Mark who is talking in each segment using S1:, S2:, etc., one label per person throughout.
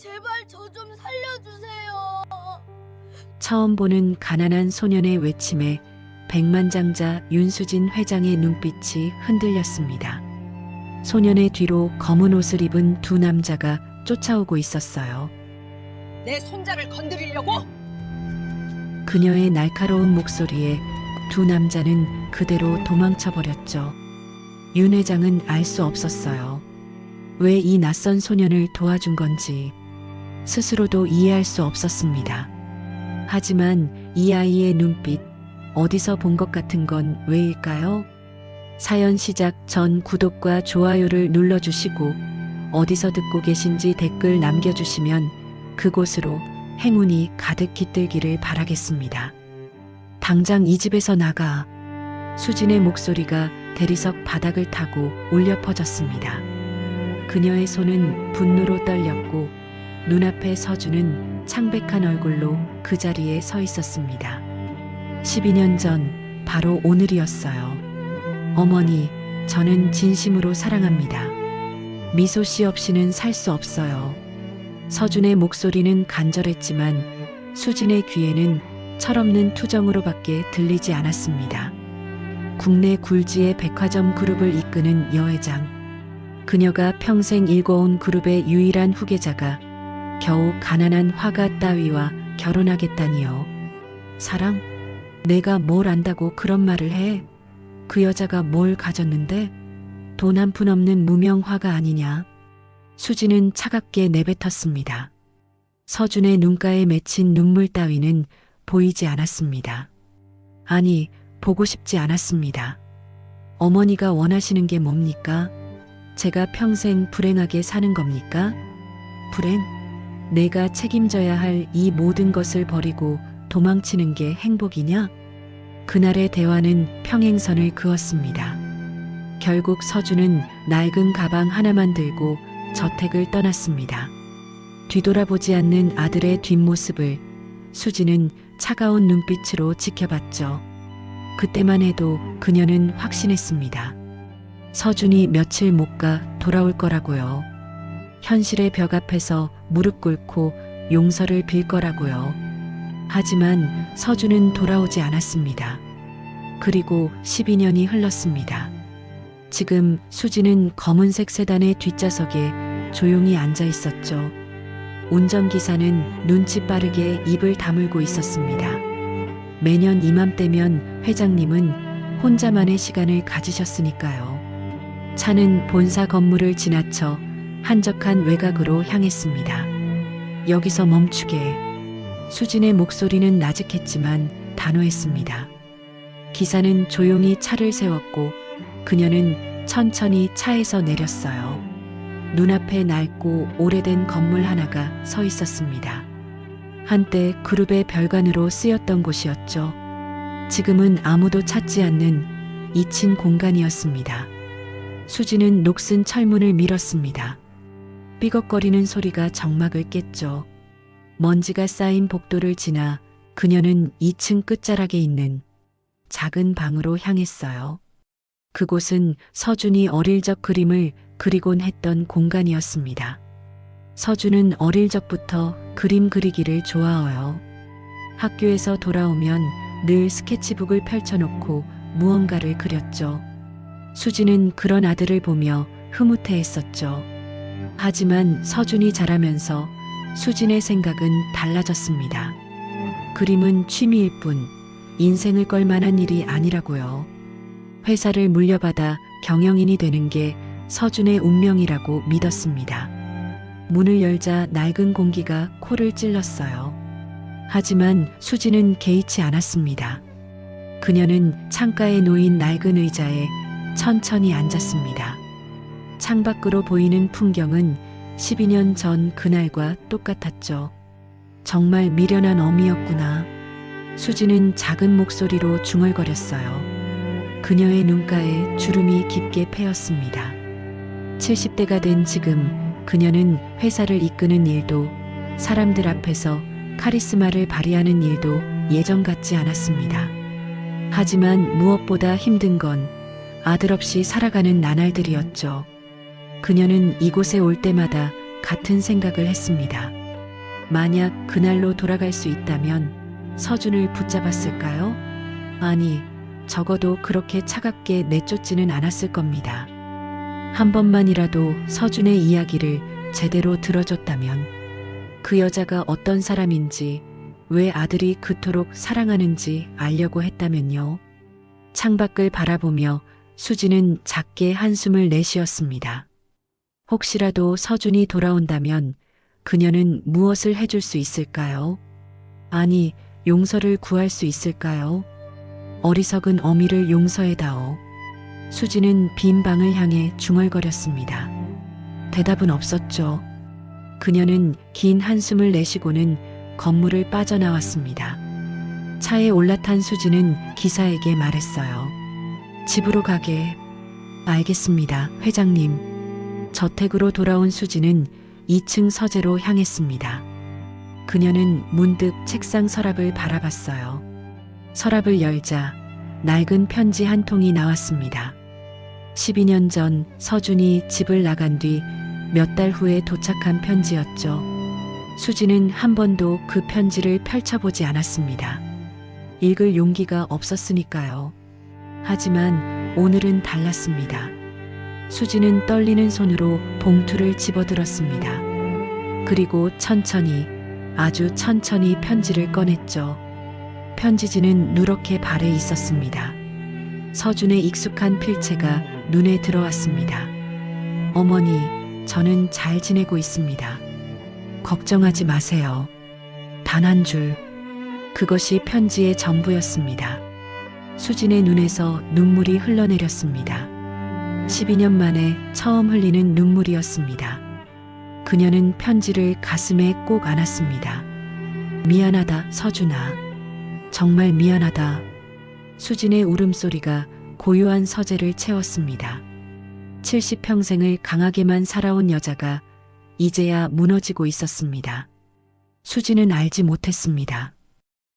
S1: 제발 저 좀 살려주세요.
S2: 처음 보는 가난한 소년의 외침에 백만장자 윤수진 회장의 눈빛이 흔들렸습니다. 소년의 뒤로 검은 옷을 입은 두 남자가 쫓아오고 있었어요.
S1: 내 손자를 건드리려고?
S2: 그녀의 날카로운 목소리에 두 남자는 그대로 도망쳐 버렸죠. 윤 회장은 알 수 없었어요. 왜 이 낯선 소년을 도와준 건지 스스로도 이해할 수 없었습니다. 하지만 이 아이의 눈빛, 어디서 본 것 같은 건 왜일까요? 사연 시작 전 구독과 좋아요를 눌러주시고 어디서 듣고 계신지 댓글 남겨주시면 그곳으로 행운이 가득 깃들기를 바라겠습니다. 당장 이 집에서 나가. 수진의 목소리가 대리석 바닥을 타고 울려 퍼졌습니다. 그녀의 손은 분노로 떨렸고 눈앞에 서준은 창백한 얼굴로 그 자리에 서 있었습니다. 12년 전 바로 오늘이었어요. 어머니, 저는 진심으로 사랑합니다. 미소 씨 없이는 살 수 없어요. 서준의 목소리는 간절했지만 수진의 귀에는 철없는 투정으로밖에 들리지 않았습니다. 국내 굴지의 백화점 그룹을 이끄는 여회장. 그녀가 평생 일궈온 그룹의 유일한 후계자가 겨우 가난한 화가 따위와 결혼하겠다니요. 사랑? 내가 뭘 안다고 그런 말을 해? 그 여자가 뭘 가졌는데? 돈 한 푼 없는 무명화가 아니냐? 수지는 차갑게 내뱉었습니다. 서준의 눈가에 맺힌 눈물 따위는 보이지 않았습니다. 아니, 보고 싶지 않았습니다. 어머니가 원하시는 게 뭡니까? 제가 평생 불행하게 사는 겁니까? 불행? 내가 책임져야 할 이 모든 것을 버리고 도망치는 게 행복이냐? 그날의 대화는 평행선을 그었습니다. 결국 서준은 낡은 가방 하나만 들고 저택을 떠났습니다. 뒤돌아보지 않는 아들의 뒷모습을 수지는 차가운 눈빛으로 지켜봤죠. 그때만 해도 그녀는 확신했습니다. 서준이 며칠 못 가 돌아올 거라고요. 현실의 벽 앞에서 무릎 꿇고 용서를 빌 거라고요. 하지만 서준은 돌아오지 않았습니다. 그리고 12년이 흘렀습니다. 지금 수지는 검은색 세단의 뒷좌석에 조용히 앉아 있었죠. 운전기사는 눈치 빠르게 입을 다물고 있었습니다. 매년 이맘때면 회장님은 혼자만의 시간을 가지셨으니까요. 차는 본사 건물을 지나쳐 한적한 외곽으로 향했습니다. 여기서 멈추게. 수진의 목소리는 나직했지만 단호했습니다. 기사는 조용히 차를 세웠고 그녀는 천천히 차에서 내렸어요. 눈앞에 낡고 오래된 건물 하나가 서 있었습니다. 한때 그룹의 별관으로 쓰였던 곳이었죠. 지금은 아무도 찾지 않는 잊힌 공간이었습니다. 수지는 녹슨 철문을 밀었습니다. 삐걱거리는 소리가 정막을 깼죠. 먼지가 쌓인 복도를 지나 그녀는 2층 끝자락에 있는 작은 방으로 향했어요. 그곳은 서준이 어릴 적 그림을 그리곤 했던 공간이었습니다. 서준은 어릴 적부터 그림 그리기를 좋아해요. 학교에서 돌아오면 늘 스케치북을 펼쳐놓고 무언가를 그렸죠. 수지는 그런 아들을 보며 흐뭇해했었죠. 하지만 서준이 자라면서 수진의 생각은 달라졌습니다. 그림은 취미일 뿐 인생을 걸 만한 일이 아니라고요. 회사를 물려받아 경영인이 되는 게 서준의 운명이라고 믿었습니다. 문을 열자 낡은 공기가 코를 찔렀어요. 하지만 수지는 개의치 않았습니다. 그녀는 창가에 놓인 낡은 의자에 천천히 앉았습니다. 창밖으로 보이는 풍경은 12년 전 그날과 똑같았죠. 정말 미련한 어미였구나. 수지는 작은 목소리로 중얼거렸어요. 그녀의 눈가에 주름이 깊게 패였습니다. 70대가 된 지금 그녀는 회사를 이끄는 일도 사람들 앞에서 카리스마를 발휘하는 일도 예전 같지 않았습니다. 하지만 무엇보다 힘든 건 아들 없이 살아가는 나날들이었죠. 그녀는 이곳에 올 때마다 같은 생각을 했습니다. 만약 그날로 돌아갈 수 있다면 서준을 붙잡았을까요? 아니, 적어도 그렇게 차갑게 내쫓지는 않았을 겁니다. 한 번만이라도 서준의 이야기를 제대로 들어줬다면, 그 여자가 어떤 사람인지, 왜 아들이 그토록 사랑하는지 알려고 했다면요. 창밖을 바라보며 수지는 작게 한숨을 내쉬었습니다. 혹시라도 서준이 돌아온다면 그녀는 무엇을 해줄 수 있을까요? 아니, 용서를 구할 수 있을까요? 어리석은 어미를 용서해다오. 수지는 빈 방을 향해 중얼거렸습니다. 대답은 없었죠. 그녀는 긴 한숨을 내쉬고는 건물을 빠져나왔습니다. 차에 올라탄 수지는 기사에게 말했어요. 집으로 가게. 알겠습니다, 회장님. 저택으로 돌아온 수지는 2층 서재로 향했습니다. 그녀는 문득 책상 서랍을 바라봤어요. 서랍을 열자 낡은 편지 한 통이 나왔습니다. 12년 전 서준이 집을 나간 뒤 몇 달 후에 도착한 편지였죠. 수지는 한 번도 그 편지를 펼쳐보지 않았습니다. 읽을 용기가 없었으니까요. 하지만 오늘은 달랐습니다. 수지는 떨리는 손으로 봉투를 집어들었습니다. 그리고 천천히, 아주 천천히 편지를 꺼냈죠. 편지지는 누렇게 발에 있었습니다. 서준의 익숙한 필체가 눈에 들어왔습니다. 어머니, 저는 잘 지내고 있습니다. 걱정하지 마세요. 단 한 줄. 그것이 편지의 전부였습니다. 수진의 눈에서 눈물이 흘러내렸습니다. 12년 만에 처음 흘리는 눈물이었습니다. 그녀는 편지를 가슴에 꼭 안았습니다. 미안하다, 서준아. 정말 미안하다. 수진의 울음소리가 고요한 서재를 채웠습니다. 70평생을 강하게만 살아온 여자가 이제야 무너지고 있었습니다. 수진은 알지 못했습니다.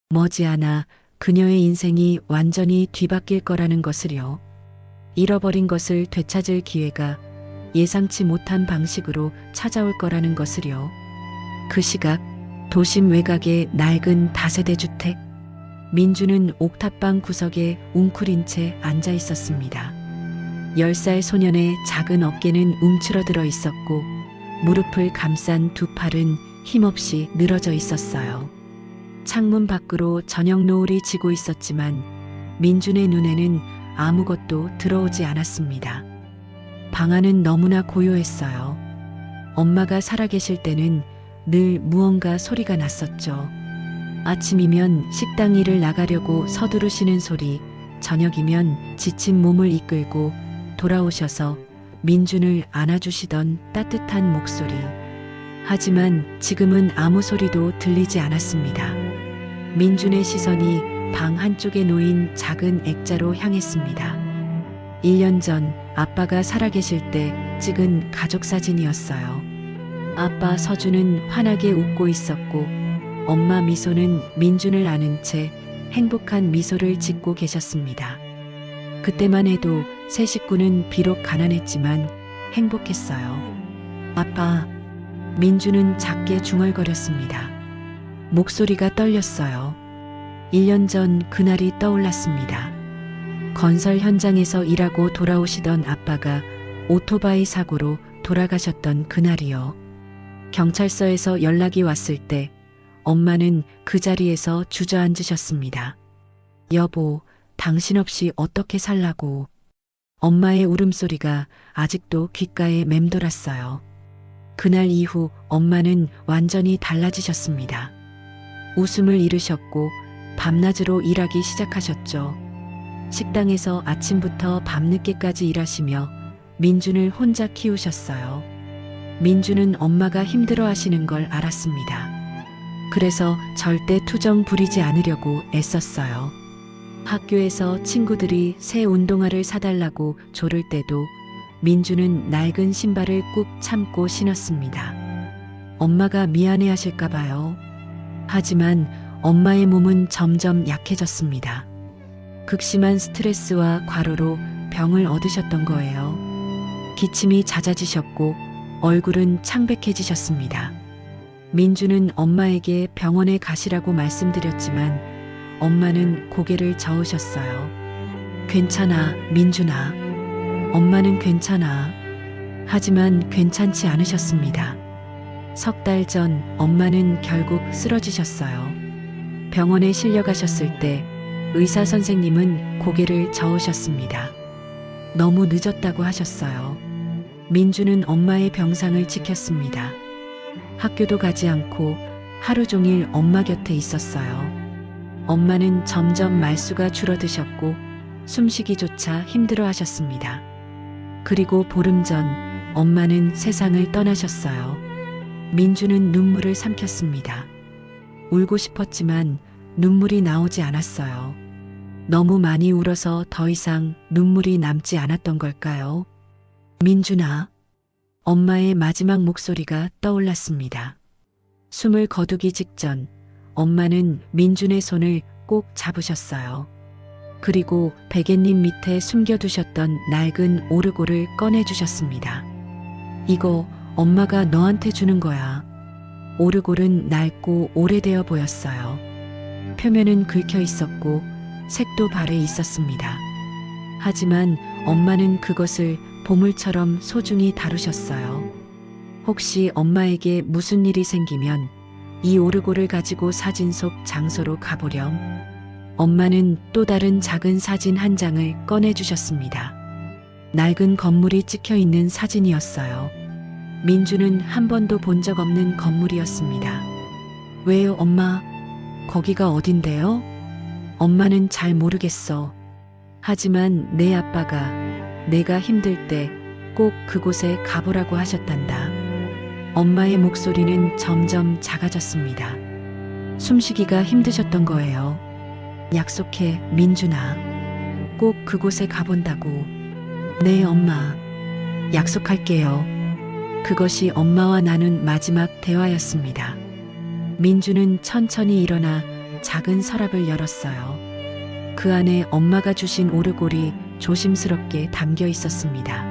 S2: 머지않아 그녀의 인생이 완전히 뒤바뀔 거라는 것을요. 잃어버린 것을 되찾을 기회가 예상치 못한 방식으로 찾아올 거라는 것을요. 그 시각 도심 외곽의 낡은 다세대 주택. 민주는 옥탑방 구석에 웅크린 채 앉아 있었습니다. 10살 소년의 작은 어깨는 움츠러들어 있었고 무릎을 감싼 두 팔은 힘없이 늘어져 있었어요. 창문 밖으로 저녁 노을이 지고 있었지만 민준의 눈에는 아무것도 들어오지 않았습니다. 방 안은 너무나 고요했어요. 엄마가 살아계실 때는 늘 무언가 소리가 났었죠. 아침이면 식당 일을 나가려고 서두르시는 소리, 저녁이면 지친 몸을 이끌고 돌아오셔서 민준을 안아주시던 따뜻한 목소리. 하지만 지금은 아무 소리도 들리지 않았습니다. 민준의 시선이 방 한쪽에 놓인 작은 액자로 향했습니다. 1년 전 아빠가 살아계실 때 찍은 가족사진이었어요. 아빠 서준은 환하게 웃고 있었고 엄마 미소는 민준을 안은 채 행복한 미소를 짓고 계셨습니다. 그때만 해도 세 식구는 비록 가난했지만 행복했어요. 아빠, 민준은 작게 중얼거렸습니다. 목소리가 떨렸어요. 1년 전 그날이 떠올랐습니다. 건설 현장에서 일하고 돌아오시던 아빠가 오토바이 사고로 돌아가셨던 그날이요. 경찰서에서 연락이 왔을 때 엄마는 그 자리에서 주저앉으셨습니다. 여보, 당신 없이 어떻게 살라고. 엄마의 울음소리가 아직도 귓가에 맴돌았어요. 그날 이후 엄마는 완전히 달라지셨습니다. 웃음을 잃으셨고 밤낮으로 일하기 시작하셨죠. 식당에서 아침부터 밤늦게까지 일하시며 민준을 혼자 키우셨어요. 민준은 엄마가 힘들어 하시는 걸 알았습니다. 그래서 절대 투정 부리지 않으려고 애썼어요. 학교에서 친구들이 새 운동화를 사달라고 조를 때도 민주는 낡은 신발을 꾹 참고 신었습니다. 엄마가 미안해 하실까 봐요. 하지만 엄마의 몸은 점점 약해졌습니다. 극심한 스트레스와 과로로 병을 얻으셨던 거예요. 기침이 잦아지셨고 얼굴은 창백해지셨습니다. 민주는 엄마에게 병원에 가시라고 말씀드렸지만 엄마는 고개를 저으셨어요. 괜찮아, 민준아. 엄마는 괜찮아. 하지만 괜찮지 않으셨습니다. 석 달 전 엄마는 결국 쓰러지셨어요. 병원에 실려가셨을 때 의사 선생님은 고개를 저으셨습니다. 너무 늦었다고 하셨어요. 민주는 엄마의 병상을 지켰습니다. 학교도 가지 않고 하루 종일 엄마 곁에 있었어요. 엄마는 점점 말수가 줄어드셨고 숨쉬기조차 힘들어 하셨습니다. 그리고 보름 전 엄마는 세상을 떠나셨어요. 민주는 눈물을 삼켰습니다. 울고 싶었지만 눈물이 나오지 않았어요. 너무 많이 울어서 더 이상 눈물이 남지 않았던 걸까요? 민준아. 엄마의 마지막 목소리가 떠올랐습니다. 숨을 거두기 직전 엄마는 민준의 손을 꼭 잡으셨어요. 그리고 베갯잎 밑에 숨겨두셨던 낡은 오르골을 꺼내주셨습니다. 이거 엄마가 너한테 주는 거야. 오르골은 낡고 오래되어 보였어요. 표면은 긁혀 있었고 색도 발해 있었습니다. 하지만 엄마는 그것을 보물처럼 소중히 다루셨어요. 혹시 엄마에게 무슨 일이 생기면 이 오르골을 가지고 사진 속 장소로 가보렴. 엄마는 또 다른 작은 사진 한 장을 꺼내주셨습니다. 낡은 건물이 찍혀 있는 사진이었어요. 민주는 한 번도 본 적 없는 건물이었습니다. 왜요, 엄마? 거기가 어딘데요? 엄마는 잘 모르겠어. 하지만 내 아빠가 내가 힘들 때 꼭 그곳에 가보라고 하셨단다. 엄마의 목소리는 점점 작아졌습니다. 숨쉬기가 힘드셨던 거예요. 약속해, 민준아. 꼭 그곳에 가본다고. 네, 엄마. 약속할게요. 그것이 엄마와 나눈 마지막 대화였습니다. 민주는 천천히 일어나 작은 서랍을 열었어요. 그 안에 엄마가 주신 오르골이 조심스럽게 담겨 있었습니다.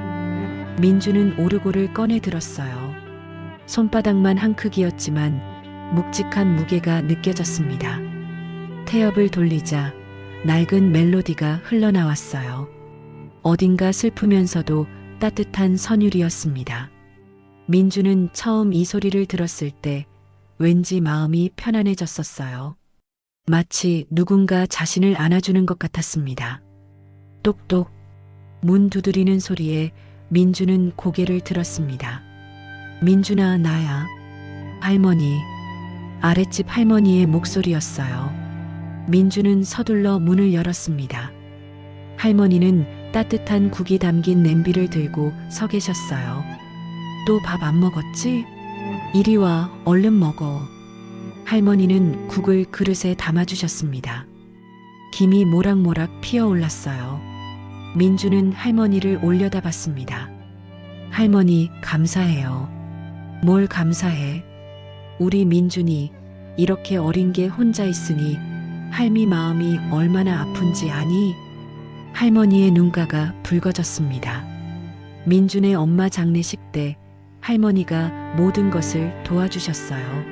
S2: 민주는 오르골을 꺼내 들었어요. 손바닥만 한 크기였지만 묵직한 무게가 느껴졌습니다. 태엽을 돌리자 낡은 멜로디가 흘러나왔어요. 어딘가 슬프면서도 따뜻한 선율이었습니다. 민주는 처음 이 소리를 들었을 때 왠지 마음이 편안해졌었어요. 마치 누군가 자신을 안아주는 것 같았습니다. 똑똑. 문 두드리는 소리에 민주는 고개를 들었습니다. 민준아, 나야. 할머니. 아랫집 할머니의 목소리였어요. 민주는 서둘러 문을 열었습니다. 할머니는 따뜻한 국이 담긴 냄비를 들고 서 계셨어요. 또 밥 안 먹었지? 이리 와, 얼른 먹어. 할머니는 국을 그릇에 담아주셨습니다. 김이 모락모락 피어올랐어요. 민주는 할머니를 올려다봤습니다. 할머니, 감사해요. 뭘 감사해? 우리 민준이 이렇게 어린 게 혼자 있으니 할미 마음이 얼마나 아픈지 아니? 할머니의 눈가가 붉어졌습니다. 민준의 엄마 장례식 때 할머니가 모든 것을 도와주셨어요.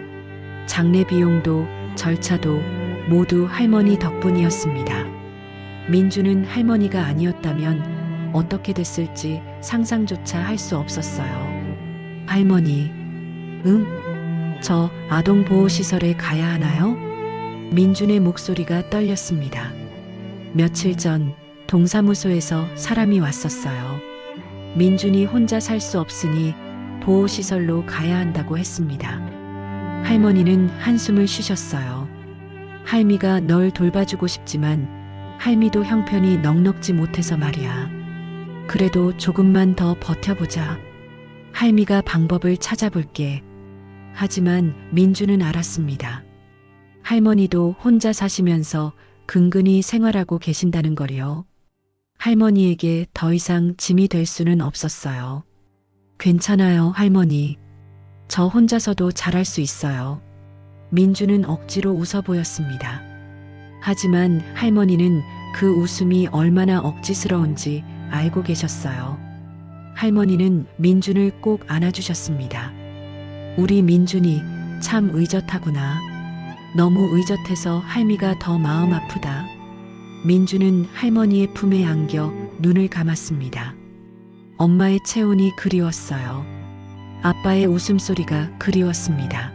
S2: 장례 비용도 절차도 모두 할머니 덕분이었습니다. 민주는 할머니가 아니었다면 어떻게 됐을지 상상조차 할 수 없었어요. 할머니, 저 아동보호시설에 가야 하나요? 민준의 목소리가 떨렸습니다. 며칠 전 동사무소에서 사람이 왔었어요. 민준이 혼자 살 수 없으니 보호시설로 가야 한다고 했습니다. 할머니는 한숨을 쉬셨어요. 할미가 널 돌봐주고 싶지만 할미도 형편이 넉넉지 못해서 말이야. 그래도 조금만 더 버텨보자. 할미가 방법을 찾아볼게. 하지만 민주는 알았습니다. 할머니도 혼자 사시면서 근근히 생활하고 계신다는 거리요. 할머니에게 더 이상 짐이 될 수는 없었어요. 괜찮아요, 할머니. 저 혼자서도 잘할 수 있어요. 민주는 억지로 웃어 보였습니다. 하지만 할머니는 그 웃음이 얼마나 억지스러운지 알고 계셨어요. 할머니는 민준을 꼭 안아주셨습니다. 우리 민준이 참 의젓하구나. 너무 의젓해서 할미가 더 마음 아프다. 민준은 할머니의 품에 안겨 눈을 감았습니다. 엄마의 체온이 그리웠어요. 아빠의 웃음소리가 그리웠습니다.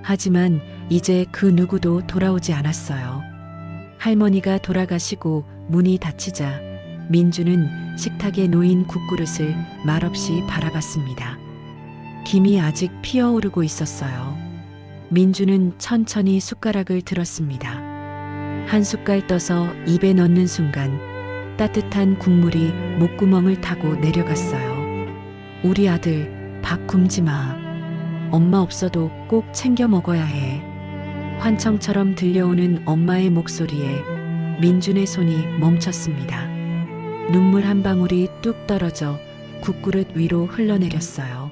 S2: 하지만 이제 그 누구도 돌아오지 않았어요. 할머니가 돌아가시고 문이 닫히자 민주는 식탁에 놓인 국그릇을 말없이 바라봤습니다. 김이 아직 피어오르고 있었어요. 민주는 천천히 숟가락을 들었습니다. 한 숟갈 떠서 입에 넣는 순간 따뜻한 국물이 목구멍을 타고 내려갔어요. 우리 아들 밥 굶지 마. 엄마 없어도 꼭 챙겨 먹어야 해. 환청처럼 들려오는 엄마의 목소리에 민준의 손이 멈췄습니다. 눈물 한 방울이 뚝 떨어져 국그릇 위로 흘러내렸어요.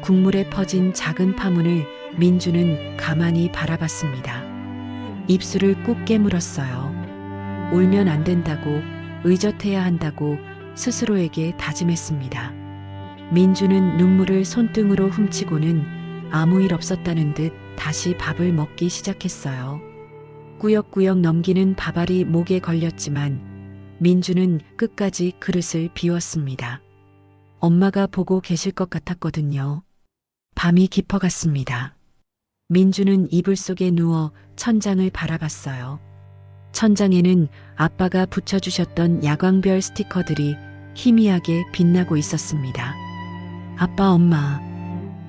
S2: 국물에 퍼진 작은 파문을 민준은 가만히 바라봤습니다. 입술을 꾹 깨물었어요. 울면 안 된다고, 의젓해야 한다고 스스로에게 다짐했습니다. 민준은 눈물을 손등으로 훔치고는 아무 일 없었다는 듯 다시 밥을 먹기 시작했어요. 꾸역꾸역 넘기는 밥알이 목에 걸렸지만 민준은 끝까지 그릇을 비웠습니다. 엄마가 보고 계실 것 같았거든요. 밤이 깊어갔습니다. 민준은 이불 속에 누워 천장을 바라봤어요. 천장에는 아빠가 붙여주셨던 야광별 스티커들이 희미하게 빛나고 있었습니다. 아빠, 엄마,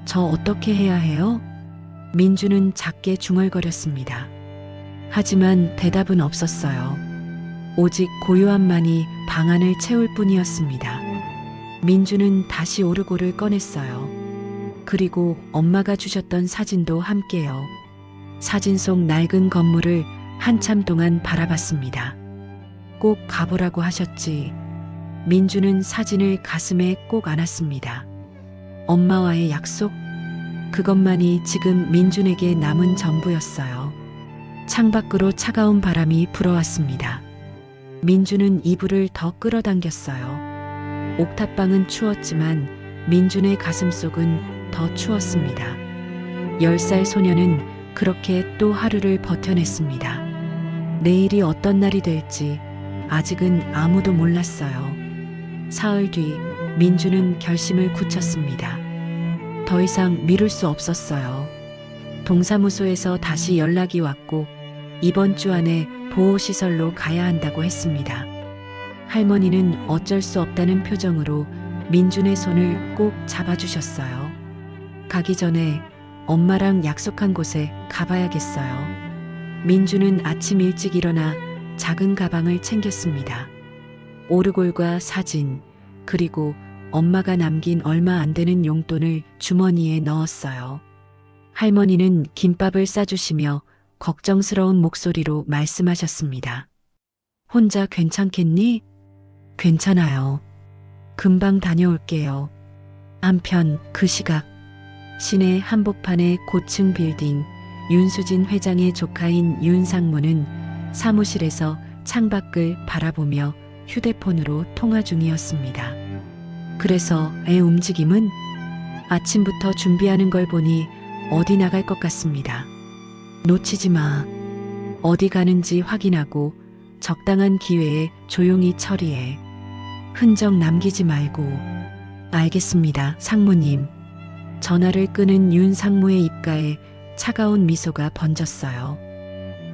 S2: 저 어떻게 해야 해요? 민준은 작게 중얼거렸습니다. 하지만 대답은 없었어요. 오직 고요함만이 방안을 채울 뿐이었습니다. 민준은 다시 오르골을 꺼냈어요. 그리고 엄마가 주셨던 사진도 함께요. 사진 속 낡은 건물을 한참 동안 바라봤습니다. 꼭 가보라고 하셨지. 민준은 사진을 가슴에 꼭 안았습니다. 엄마와의 약속? 그것만이 지금 민준에게 남은 전부였어요. 창밖으로 차가운 바람이 불어왔습니다. 민준은 이불을 더 끌어당겼어요. 옥탑방은 추웠지만 민준의 가슴속은 더 추웠습니다. 10살 소녀는 그렇게 또 하루를 버텨냈습니다. 내일이 어떤 날이 될지 아직은 아무도 몰랐어요. 사흘 뒤 민준은 결심을 굳혔습니다. 더 이상 미룰 수 없었어요. 동사무소에서 다시 연락이 왔고 이번 주 안에 보호시설로 가야 한다고 했습니다. 할머니는 어쩔 수 없다는 표정으로 민준의 손을 꼭 잡아주셨어요. 가기 전에 엄마랑 약속한 곳에 가봐야겠어요. 민준은 아침 일찍 일어나 작은 가방을 챙겼습니다. 오르골과 사진, 그리고 엄마가 남긴 얼마 안 되는 용돈을 주머니에 넣었어요. 할머니는 김밥을 싸주시며 걱정스러운 목소리로 말씀하셨습니다. 혼자 괜찮겠니? 괜찮아요. 금방 다녀올게요. 한편 그 시각 시내 한복판의 고층 빌딩 윤수진 회장의 조카인 윤상무는 사무실에서 창밖을 바라보며 휴대폰으로 통화 중이었습니다. 그래서 애 움직임은? 아침부터 준비하는 걸 보니 어디 나갈 것 같습니다. 놓치지 마. 어디 가는지 확인하고 적당한 기회에 조용히 처리해. 흔적 남기지 말고. 알겠습니다, 상무님. 전화를 끄는 윤상무의 입가에 차가운 미소가 번졌어요.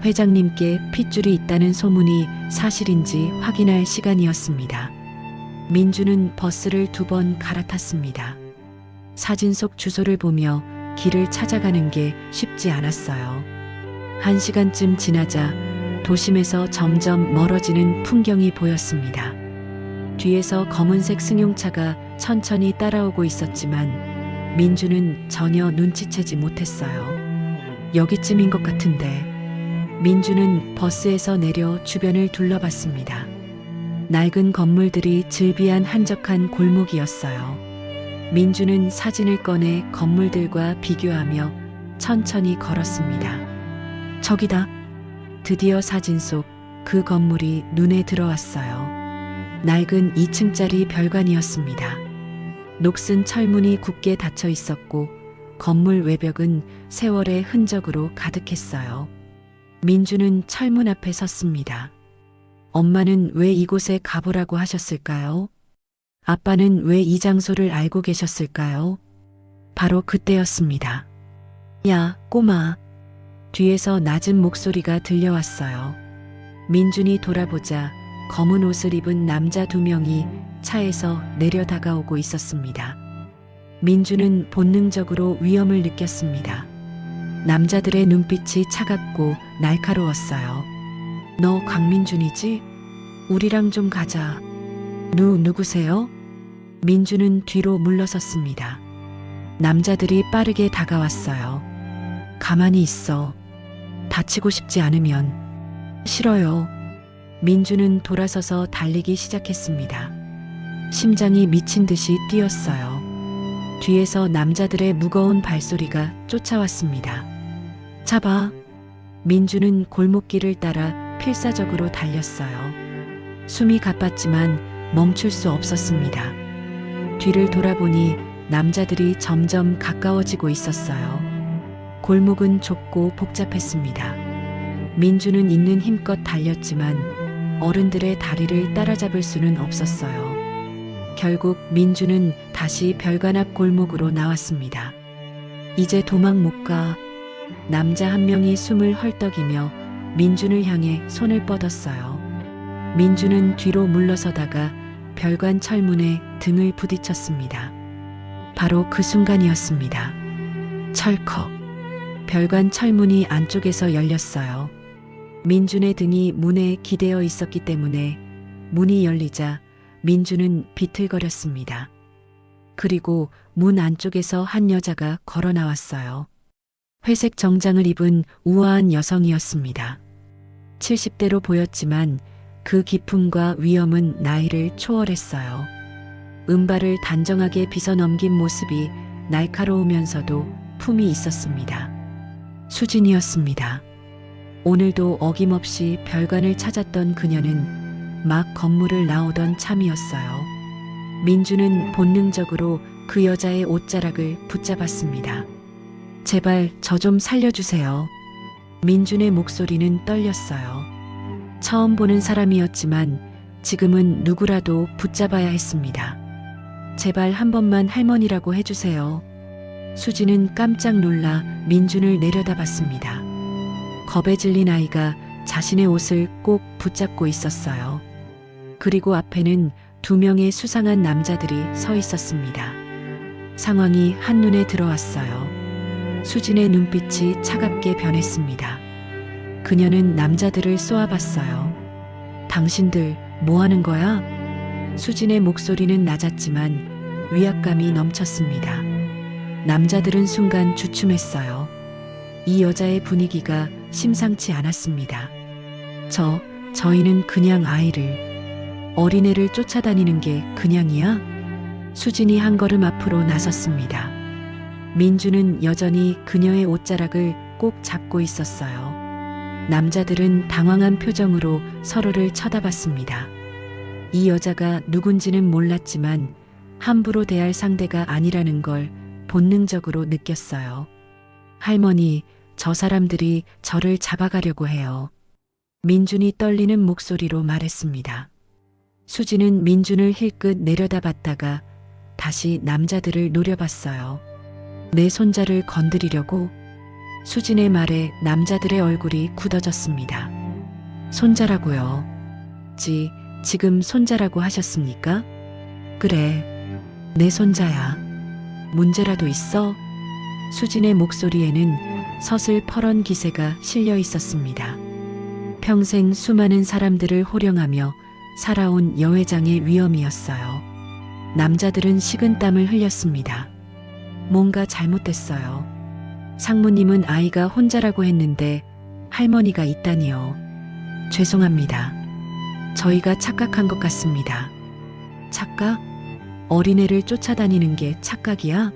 S2: 회장님께 핏줄이 있다는 소문이 사실인지 확인할 시간이었습니다. 민주는 버스를 2번 갈아탔습니다. 사진 속 주소를 보며 길을 찾아가는 게 쉽지 않았어요. 1시간쯤 지나자 도심에서 점점 멀어지는 풍경이 보였습니다. 뒤에서 검은색 승용차가 천천히 따라오고 있었지만 민주는 전혀 눈치채지 못했어요. 여기쯤인 것 같은데. 민주는 버스에서 내려 주변을 둘러봤습니다. 낡은 건물들이 즐비한 한적한 골목이었어요. 민주는 사진을 꺼내 건물들과 비교하며 천천히 걸었습니다. 저기다. 드디어 사진 속 그 건물이 눈에 들어왔어요. 낡은 2층짜리 별관이었습니다. 녹슨 철문이 굳게 닫혀 있었고 건물 외벽은 세월의 흔적으로 가득했어요. 민주는 철문 앞에 섰습니다. 엄마는 왜 이곳에 가보라고 하셨을까요? 아빠는 왜 이 장소를 알고 계셨을까요? 바로 그때였습니다. 야, 꼬마. 뒤에서 낮은 목소리가 들려왔어요. 민준이 돌아보자 검은 옷을 입은 남자 2명이 차에서 내려 다가오고 있었습니다. 민주는 본능적으로 위험을 느꼈습니다. 남자들의 눈빛이 차갑고 날카로웠어요. 너 강민준이지? 우리랑 좀 가자. 누구세요? 민주는 뒤로 물러섰습니다. 남자들이 빠르게 다가왔어요. 가만히 있어. 다치고 싶지 않으면. 싫어요. 민주는 돌아서서 달리기 시작했습니다. 심장이 미친 듯이 뛰었어요. 뒤에서 남자들의 무거운 발소리가 쫓아왔습니다. 잡아. 민주는 골목길을 따라 필사적으로 달렸어요. 숨이 가빴지만 멈출 수 없었습니다. 뒤를 돌아보니 남자들이 점점 가까워지고 있었어요. 골목은 좁고 복잡했습니다. 민주는 있는 힘껏 달렸지만 어른들의 다리를 따라잡을 수는 없었어요. 결국 민주는 다시 별관 앞 골목으로 나왔습니다. 이제 도망 못 가. 남자 한 명이 숨을 헐떡이며 민준을 향해 손을 뻗었어요. 민주는 뒤로 물러서다가 별관 철문에 등을 부딪혔습니다. 바로 그 순간이었습니다. 철컥. 별관 철문이 안쪽에서 열렸어요. 민준의 등이 문에 기대어 있었기 때문에 문이 열리자 민준은 비틀거렸습니다. 그리고 문 안쪽에서 한 여자가 걸어 나왔어요. 회색 정장을 입은 우아한 여성이었습니다. 70대로 보였지만 그 기품과 위엄은 나이를 초월했어요. 은발을 단정하게 빗어넘긴 모습이 날카로우면서도 품이 있었습니다. 수진이었습니다. 오늘도 어김없이 별관을 찾았던 그녀는 막 건물을 나오던 참이었어요. 민주는 본능적으로 그 여자의 옷자락을 붙잡았습니다. 제발 저 좀 살려주세요. 민준의 목소리는 떨렸어요. 처음 보는 사람이었지만 지금은 누구라도 붙잡아야 했습니다. 제발 한 번만 할머니라고 해주세요. 수지는 깜짝 놀라 민준을 내려다봤습니다. 겁에 질린 아이가 자신의 옷을 꼭 붙잡고 있었어요. 그리고 앞에는 2명의 수상한 남자들이 서 있었습니다. 상황이 한눈에 들어왔어요. 수진의 눈빛이 차갑게 변했습니다. 그녀는 남자들을 쏘아봤어요. 당신들 뭐 하는 거야? 수진의 목소리는 낮았지만 위압감이 넘쳤습니다. 남자들은 순간 주춤했어요. 이 여자의 분위기가 심상치 않았습니다. 저희는 그냥 어린애를 쫓아다니는 게 그냥이야? 수진이 한 걸음 앞으로 나섰습니다. 민주는 여전히 그녀의 옷자락을 꼭 잡고 있었어요. 남자들은 당황한 표정으로 서로를 쳐다봤습니다. 이 여자가 누군지는 몰랐지만 함부로 대할 상대가 아니라는 걸 본능적으로 느꼈어요. 할머니, 저 사람들이 저를 잡아가려고 해요. 민준이 떨리는 목소리로 말했습니다. 수지는 민준을 힐끗 내려다봤다가 다시 남자들을 노려봤어요. 내 손자를 건드리려고? 수진의 말에 남자들의 얼굴이 굳어졌습니다. 손자라고요. 지금 손자라고 하셨습니까? 그래, 내 손자야. 문제라도 있어? 수진의 목소리에는 서슬퍼런 기세가 실려 있었습니다. 평생 수많은 사람들을 호령하며 살아온 여회장의 위엄이었어요. 남자들은 식은땀을 흘렸습니다. 뭔가 잘못됐어요. 상무님은 아이가 혼자라고 했는데 할머니가 있다니요. 죄송합니다. 저희가 착각한 것 같습니다. 착각? 어린애를 쫓아다니는 게 착각이야?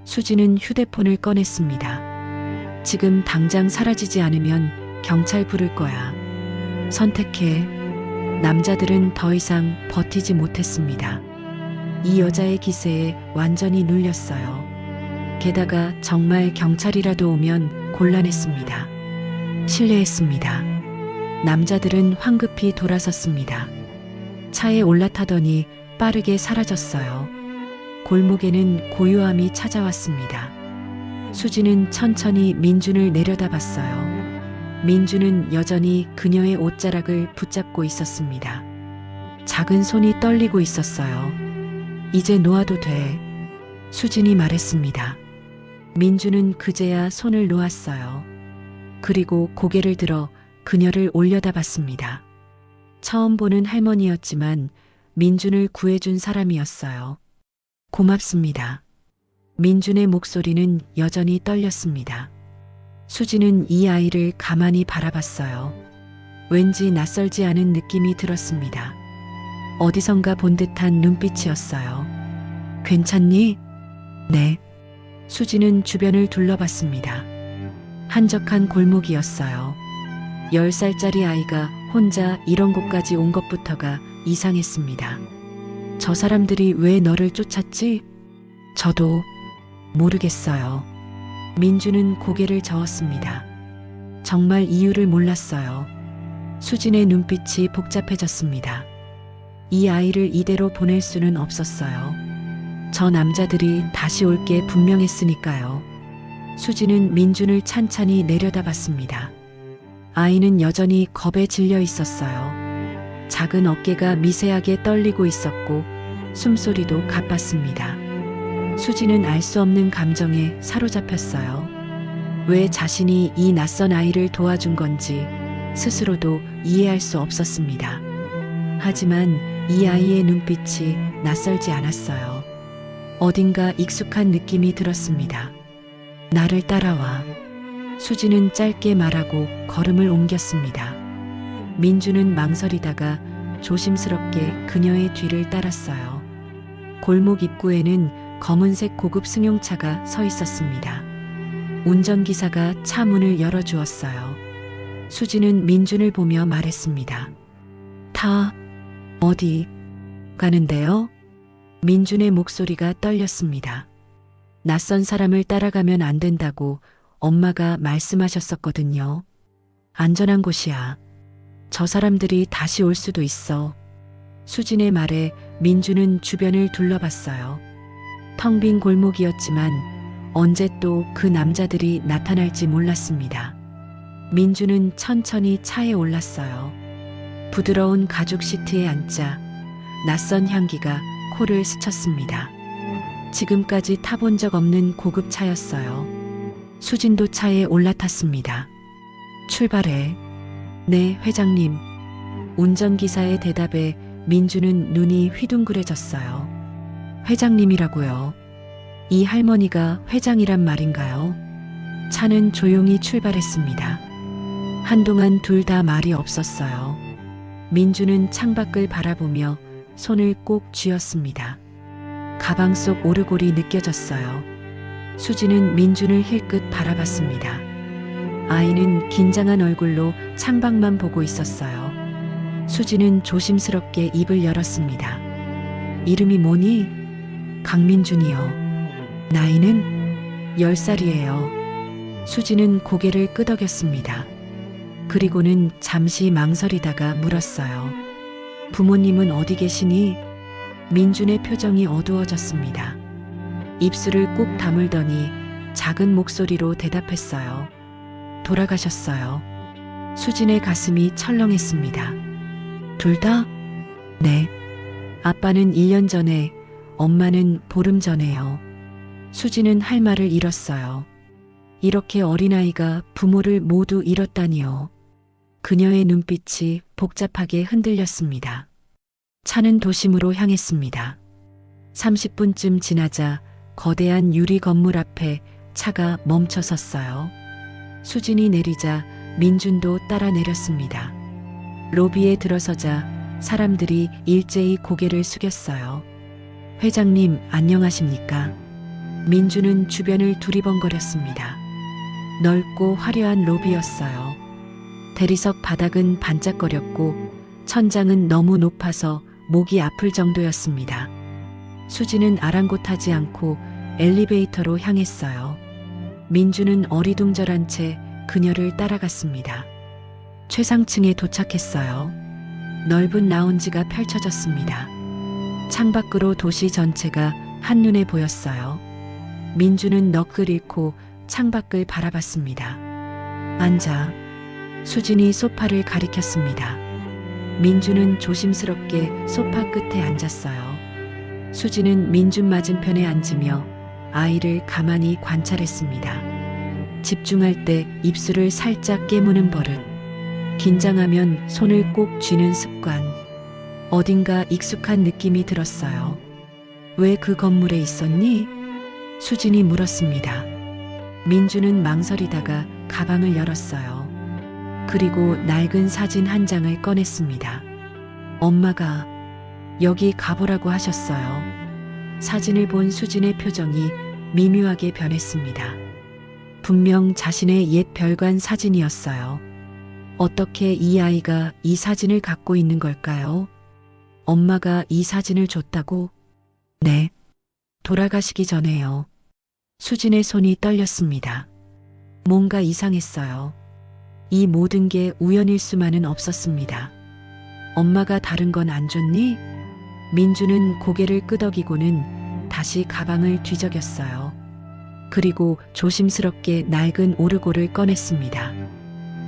S2: 수지는 휴대폰을 꺼냈습니다. 지금 당장 사라지지 않으면 경찰 부를 거야. 선택해. 남자들은 더 이상 버티지 못했습니다. 이 여자의 기세에 완전히 눌렸어요. 게다가 정말 경찰이라도 오면 곤란했습니다. 실례했습니다. 남자들은 황급히 돌아섰습니다. 차에 올라타더니 빠르게 사라졌어요. 골목에는 고요함이 찾아왔습니다. 수지는 천천히 민준을 내려다봤어요. 민준은 여전히 그녀의 옷자락을 붙잡고 있었습니다. 작은 손이 떨리고 있었어요. 이제 놓아도 돼. 수진이 말했습니다. 민준은 그제야 손을 놓았어요. 그리고 고개를 들어 그녀를 올려다봤습니다. 처음 보는 할머니였지만 민준을 구해준 사람이었어요. 고맙습니다. 민준의 목소리는 여전히 떨렸습니다. 수지는 이 아이를 가만히 바라봤어요. 왠지 낯설지 않은 느낌이 들었습니다. 어디선가 본 듯한 눈빛이었어요. 괜찮니? 네. 수지는 주변을 둘러봤습니다. 한적한 골목이었어요. 10살짜리 아이가 혼자 이런 곳까지 온 것부터가 이상했습니다. 저 사람들이 왜 너를 쫓았지? 저도 모르겠어요. 민주는 고개를 저었습니다. 정말 이유를 몰랐어요. 수진의 눈빛이 복잡해졌습니다. 이 아이를 이대로 보낼 수는 없었어요. 저 남자들이 다시 올 게 분명했으니까요. 수진은 민준을 찬찬히 내려다봤습니다. 아이는 여전히 겁에 질려 있었어요. 작은 어깨가 미세하게 떨리고 있었고 숨소리도 가빴습니다. 수지는 알 수 없는 감정에 사로잡혔어요. 왜 자신이 이 낯선 아이를 도와준 건지 스스로도 이해할 수 없었습니다. 하지만 이 아이의 눈빛이 낯설지 않았어요. 어딘가 익숙한 느낌이 들었습니다. 나를 따라와. 수지는 짧게 말하고 걸음을 옮겼습니다. 민주는 망설이다가 조심스럽게 그녀의 뒤를 따랐어요. 골목 입구에는 검은색 고급 승용차가 서 있었습니다. 운전기사가 차 문을 열어주었어요. 수지는 민준을 보며 말했습니다. 다 어디 가는데요? 민준의 목소리가 떨렸습니다. 낯선 사람을 따라가면 안 된다고 엄마가 말씀하셨었거든요. 안전한 곳이야. 저 사람들이 다시 올 수도 있어. 수진의 말에 민준은 주변을 둘러봤어요. 텅 빈 골목이었지만 언제 또 그 남자들이 나타날지 몰랐습니다. 민준은 천천히 차에 올랐어요. 부드러운 가죽 시트에 앉자 낯선 향기가 코를 스쳤습니다. 지금까지 타본 적 없는 고급 차였어요. 수진도 차에 올라탔습니다. 출발해. 네, 회장님. 운전기사의 대답에 민준은 눈이 휘둥그레졌어요. 회장님이라고요. 이 할머니가 회장이란 말인가요? 차는 조용히 출발했습니다. 한동안 둘 다 말이 없었어요. 민주는 창밖을 바라보며 손을 꼭 쥐었습니다. 가방 속 오르골이 느껴졌어요. 수지는 민준을 힐끗 바라봤습니다. 아이는 긴장한 얼굴로 창밖만 보고 있었어요. 수지는 조심스럽게 입을 열었습니다. 이름이 뭐니? 강민준이요. 나이는 10살이에요. 수지는 고개를 끄덕였습니다. 그리고는 잠시 망설이다가 물었어요. 부모님은 어디 계시니? 민준의 표정이 어두워졌습니다. 입술을 꾹 다물더니 작은 목소리로 대답했어요. 돌아가셨어요. 수진의 가슴이 철렁했습니다. 둘 다? 네. 아빠는 1년 전에, 엄마는 보름 전에요. 수지는 할 말을 잃었어요. 이렇게 어린아이가 부모를 모두 잃었다니요. 그녀의 눈빛이 복잡하게 흔들렸습니다. 차는 도심으로 향했습니다. 30분쯤 지나자 거대한 유리 건물 앞에 차가 멈춰 섰어요. 수진이 내리자 민준도 따라 내렸습니다. 로비에 들어서자 사람들이 일제히 고개를 숙였어요. 회장님, 안녕하십니까? 민준은 주변을 두리번거렸습니다. 넓고 화려한 로비였어요. 대리석 바닥은 반짝거렸고 천장은 너무 높아서 목이 아플 정도였습니다. 수지는 아랑곳하지 않고 엘리베이터로 향했어요. 민주는 어리둥절한 채 그녀를 따라갔습니다. 최상층에 도착했어요. 넓은 라운지가 펼쳐졌습니다. 창밖으로 도시 전체가 한눈에 보였어요. 민주는 넋을 잃고 창밖을 바라봤습니다. 앉아. 수진이 소파를 가리켰습니다. 민주는 조심스럽게 소파 끝에 앉았어요. 수진은 민준 맞은편에 앉으며 아이를 가만히 관찰했습니다. 집중할 때 입술을 살짝 깨무는 버릇, 긴장하면 손을 꼭 쥐는 습관, 어딘가 익숙한 느낌이 들었어요. 왜 그 건물에 있었니? 수진이 물었습니다. 민주는 망설이다가 가방을 열었어요. 그리고 낡은 사진 한 장을 꺼냈습니다. 엄마가 여기 가보라고 하셨어요. 사진을 본 수진의 표정이 미묘하게 변했습니다. 분명 자신의 옛 별관 사진이었어요. 어떻게 이 아이가 이 사진을 갖고 있는 걸까요? 엄마가 이 사진을 줬다고? 네. 돌아가시기 전에요. 수진의 손이 떨렸습니다. 뭔가 이상했어요. 이 모든 게 우연일 수만은 없었습니다. 엄마가 다른 건 안 줬니? 민주는 고개를 끄덕이고는 다시 가방을 뒤적였어요. 그리고 조심스럽게 낡은 오르골을 꺼냈습니다.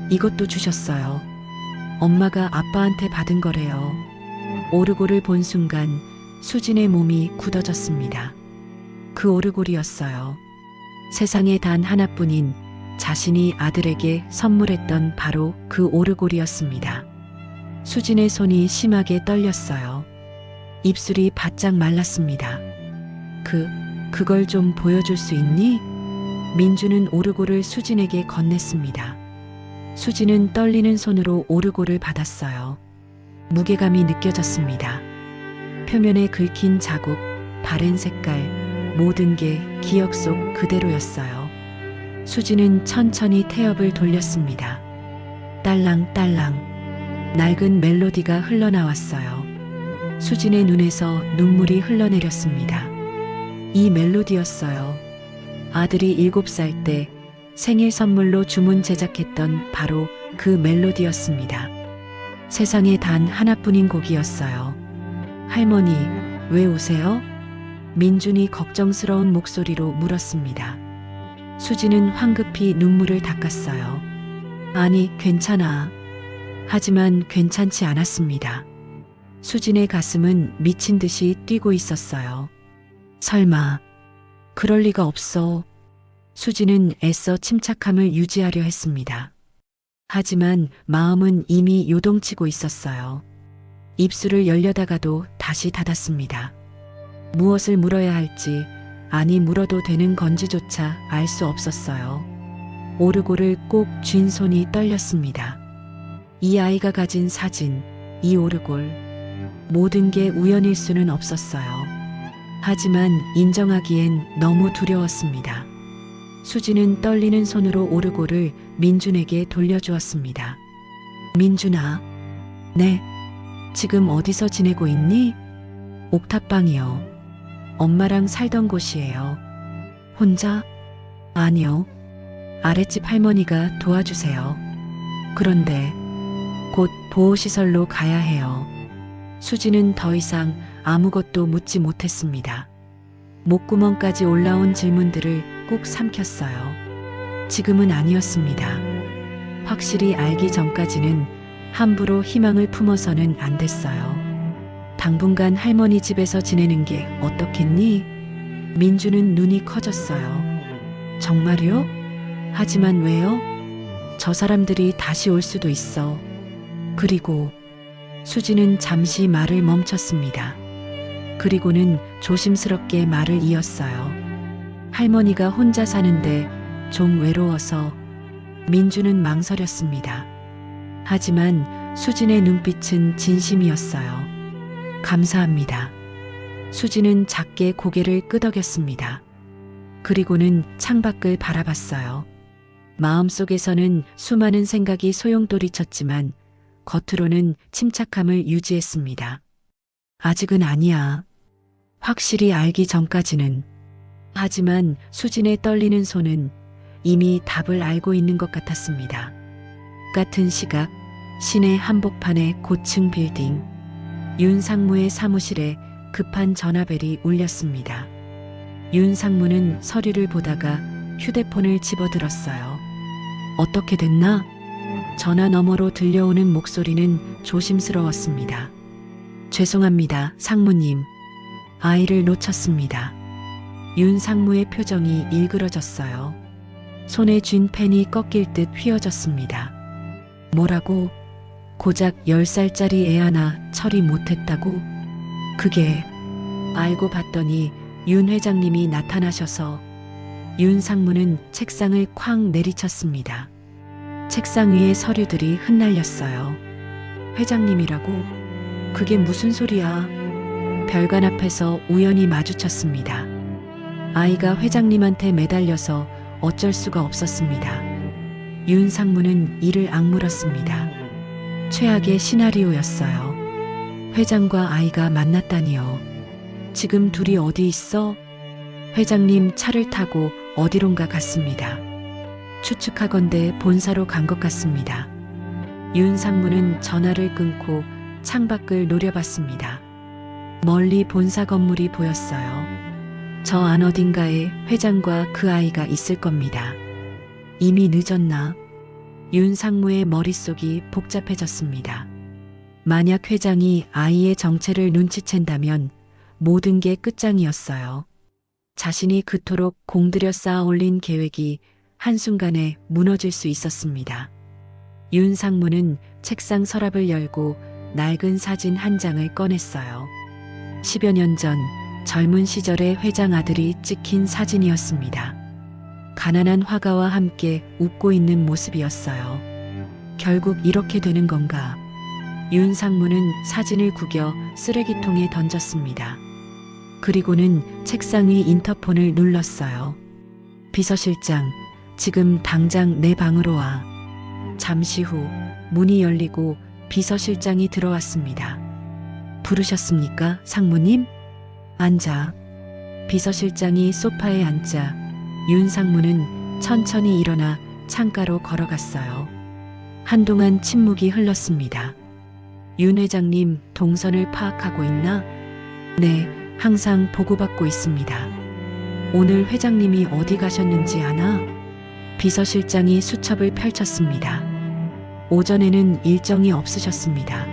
S2: 이것도 주셨어요. 엄마가 아빠한테 받은 거래요. 오르골을 본 순간 수진의 몸이 굳어졌습니다. 그 오르골이었어요. 세상에 단 하나뿐인 자신이 아들에게 선물했던 바로 그 오르골이었습니다. 수진의 손이 심하게 떨렸어요. 입술이 바짝 말랐습니다. 그걸 좀 보여줄 수 있니? 민주는 오르골을 수진에게 건넸습니다. 수진은 떨리는 손으로 오르골을 받았어요. 무게감이 느껴졌습니다. 표면에 긁힌 자국, 바른 색깔, 모든 게 기억 속 그대로였어요. 수진은 천천히 태엽을 돌렸습니다. 딸랑딸랑 낡은 멜로디가 흘러나왔어요. 수진의 눈에서 눈물이 흘러내렸습니다. 이 멜로디였어요. 아들이 7살 때 생일 선물로 주문 제작했던 바로 그 멜로디였습니다. 세상에 단 하나뿐인 곡이었어요. 할머니, 왜 우세요? 민준이 걱정스러운 목소리로 물었습니다. 수진은 황급히 눈물을 닦았어요. 아니, 괜찮아. 하지만 괜찮지 않았습니다. 수진의 가슴은 미친 듯이 뛰고 있었어요. 설마, 그럴 리가 없어. 수진은 애써 침착함을 유지하려 했습니다. 하지만 마음은 이미 요동치고 있었어요. 입술을 열려다가도 다시 닫았습니다. 무엇을 물어야 할지, 아니 물어도 되는 건지조차 알 수 없었어요. 오르골을 꼭 쥔 손이 떨렸습니다. 이 아이가 가진 사진, 이 오르골, 모든 게 우연일 수는 없었어요. 하지만 인정하기엔 너무 두려웠습니다. 수지는 떨리는 손으로 오르골을 민준에게 돌려주었습니다. 민준아, 네, 지금 어디서 지내고 있니? 옥탑방이요. 엄마랑 살던 곳이에요. 혼자? 아니요. 아랫집 할머니가 도와주세요. 그런데 곧 보호시설로 가야 해요. 수지는 더 이상 아무것도 묻지 못했습니다. 목구멍까지 올라온 질문들을 꾹 삼켰어요. 지금은 아니었습니다. 확실히 알기 전까지는 함부로 희망을 품어서는 안 됐어요. 당분간 할머니 집에서 지내는 게 어떻겠니? 민주는 눈이 커졌어요. 정말요? 하지만 왜요? 저 사람들이 다시 올 수도 있어. 그리고 수지는 잠시 말을 멈췄습니다. 그리고는 조심스럽게 말을 이었어요. 할머니가 혼자 사는데 좀 외로워서. 민주는 망설였습니다. 하지만 수진의 눈빛은 진심이었어요. 감사합니다. 수지는 작게 고개를 끄덕였습니다. 그리고는 창밖을 바라봤어요. 마음속에서는 수많은 생각이 소용돌이쳤지만 겉으로는 침착함을 유지했습니다. 아직은 아니야. 확실히 알기 전까지는. 하지만 수진의 떨리는 손은 이미 답을 알고 있는 것 같았습니다. 같은 시각 시내 한복판의 고층 빌딩. 윤 상무의 사무실에 급한 전화벨이 울렸습니다. 윤 상무는 서류를 보다가 휴대폰을 집어들었어요. 어떻게 됐나? 전화 너머로 들려오는 목소리는 조심스러웠습니다. 죄송합니다, 상무님. 아이를 놓쳤습니다. 윤 상무의 표정이 일그러졌어요. 손에 쥔 펜이 꺾일 듯 휘어졌습니다. 뭐라고? 고작 10살짜리 애 하나 처리 못했다고? 그게 알고 봤더니 윤 회장님이 나타나셔서. 윤 상무는 책상을 쾅 내리쳤습니다. 책상 위에 서류들이 흩날렸어요. 회장님이라고? 그게 무슨 소리야? 별관 앞에서 우연히 마주쳤습니다. 아이가 회장님한테 매달려서 어쩔 수가 없었습니다. 윤 상무는 이를 악물었습니다. 최악의 시나리오였어요. 회장과 아이가 만났다니요. 지금 둘이 어디 있어? 회장님 차를 타고 어디론가 갔습니다. 추측하건대 본사로 간 것 같습니다. 윤 상무는 전화를 끊고 창밖을 노려봤습니다. 멀리 본사 건물이 보였어요. 저 안 어딘가에 회장과 그 아이가 있을 겁니다. 이미 늦었나? 윤 상무의 머릿속이 복잡해졌습니다. 만약 회장이 아이의 정체를 눈치챈다면 모든 게 끝장이었어요. 자신이 그토록 공들여 쌓아 올린 계획이 한순간에 무너질 수 있었습니다. 윤 상무는 책상 서랍을 열고 낡은 사진 한 장을 꺼냈어요. 10여 년 전 젊은 시절의 회장 아들이 찍힌 사진이었습니다. 가난한 화가와 함께 웃고 있는 모습이었어요. 결국 이렇게 되는 건가? 윤 상무는 사진을 구겨 쓰레기통에 던졌습니다. 그리고는 책상 위 인터폰을 눌렀어요. 비서실장, 지금 당장 내 방으로 와. 잠시 후 문이 열리고 비서실장이 들어왔습니다. 부르셨습니까, 상무님? 앉아. 비서실장이 소파에 앉자 윤 상무는 천천히 일어나 창가로 걸어갔어요. 한동안 침묵이 흘렀습니다. 윤 회장님 동선을 파악하고 있나? 네, 항상 보고받고 있습니다. 오늘 회장님이 어디 가셨는지 아나? 비서실장이 수첩을 펼쳤습니다. 오전에는 일정이 없으셨습니다.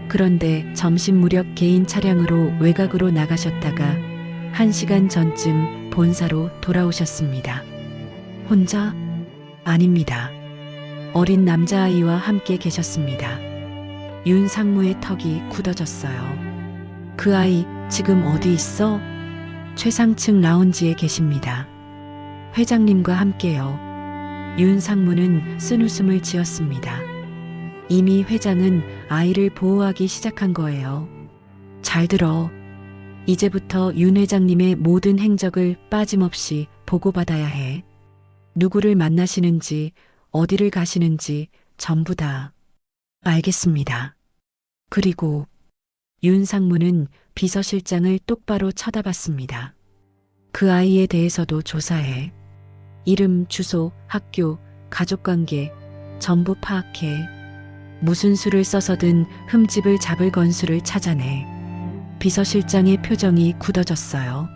S2: 그런데 점심 무렵 개인 차량으로 외곽으로 나가셨다가 1시간 전쯤 본사로 돌아오셨습니다. 혼자? 아닙니다. 어린 남자아이와 함께 계셨습니다. 윤 상무의 턱이 굳어졌어요. 그 아이 지금 어디 있어? 최상층 라운지에 계십니다. 회장님과 함께요. 윤 상무는 쓴웃음을 지었습니다. 이미 회장은 아이를 보호하기 시작한 거예요. 잘 들어. 이제부터 윤 회장님의 모든 행적을 빠짐없이 보고받아야 해. 누구를 만나시는지, 어디를 가시는지 전부 다. 알겠습니다. 그리고 윤 상무는 비서실장을 똑바로 쳐다봤습니다. 그 아이에 대해서도 조사해. 이름, 주소, 학교, 가족관계 전부 파악해. 무슨 수를 써서든 흠집을 잡을 건수를 찾아내. 비서실장의 표정이 굳어졌어요.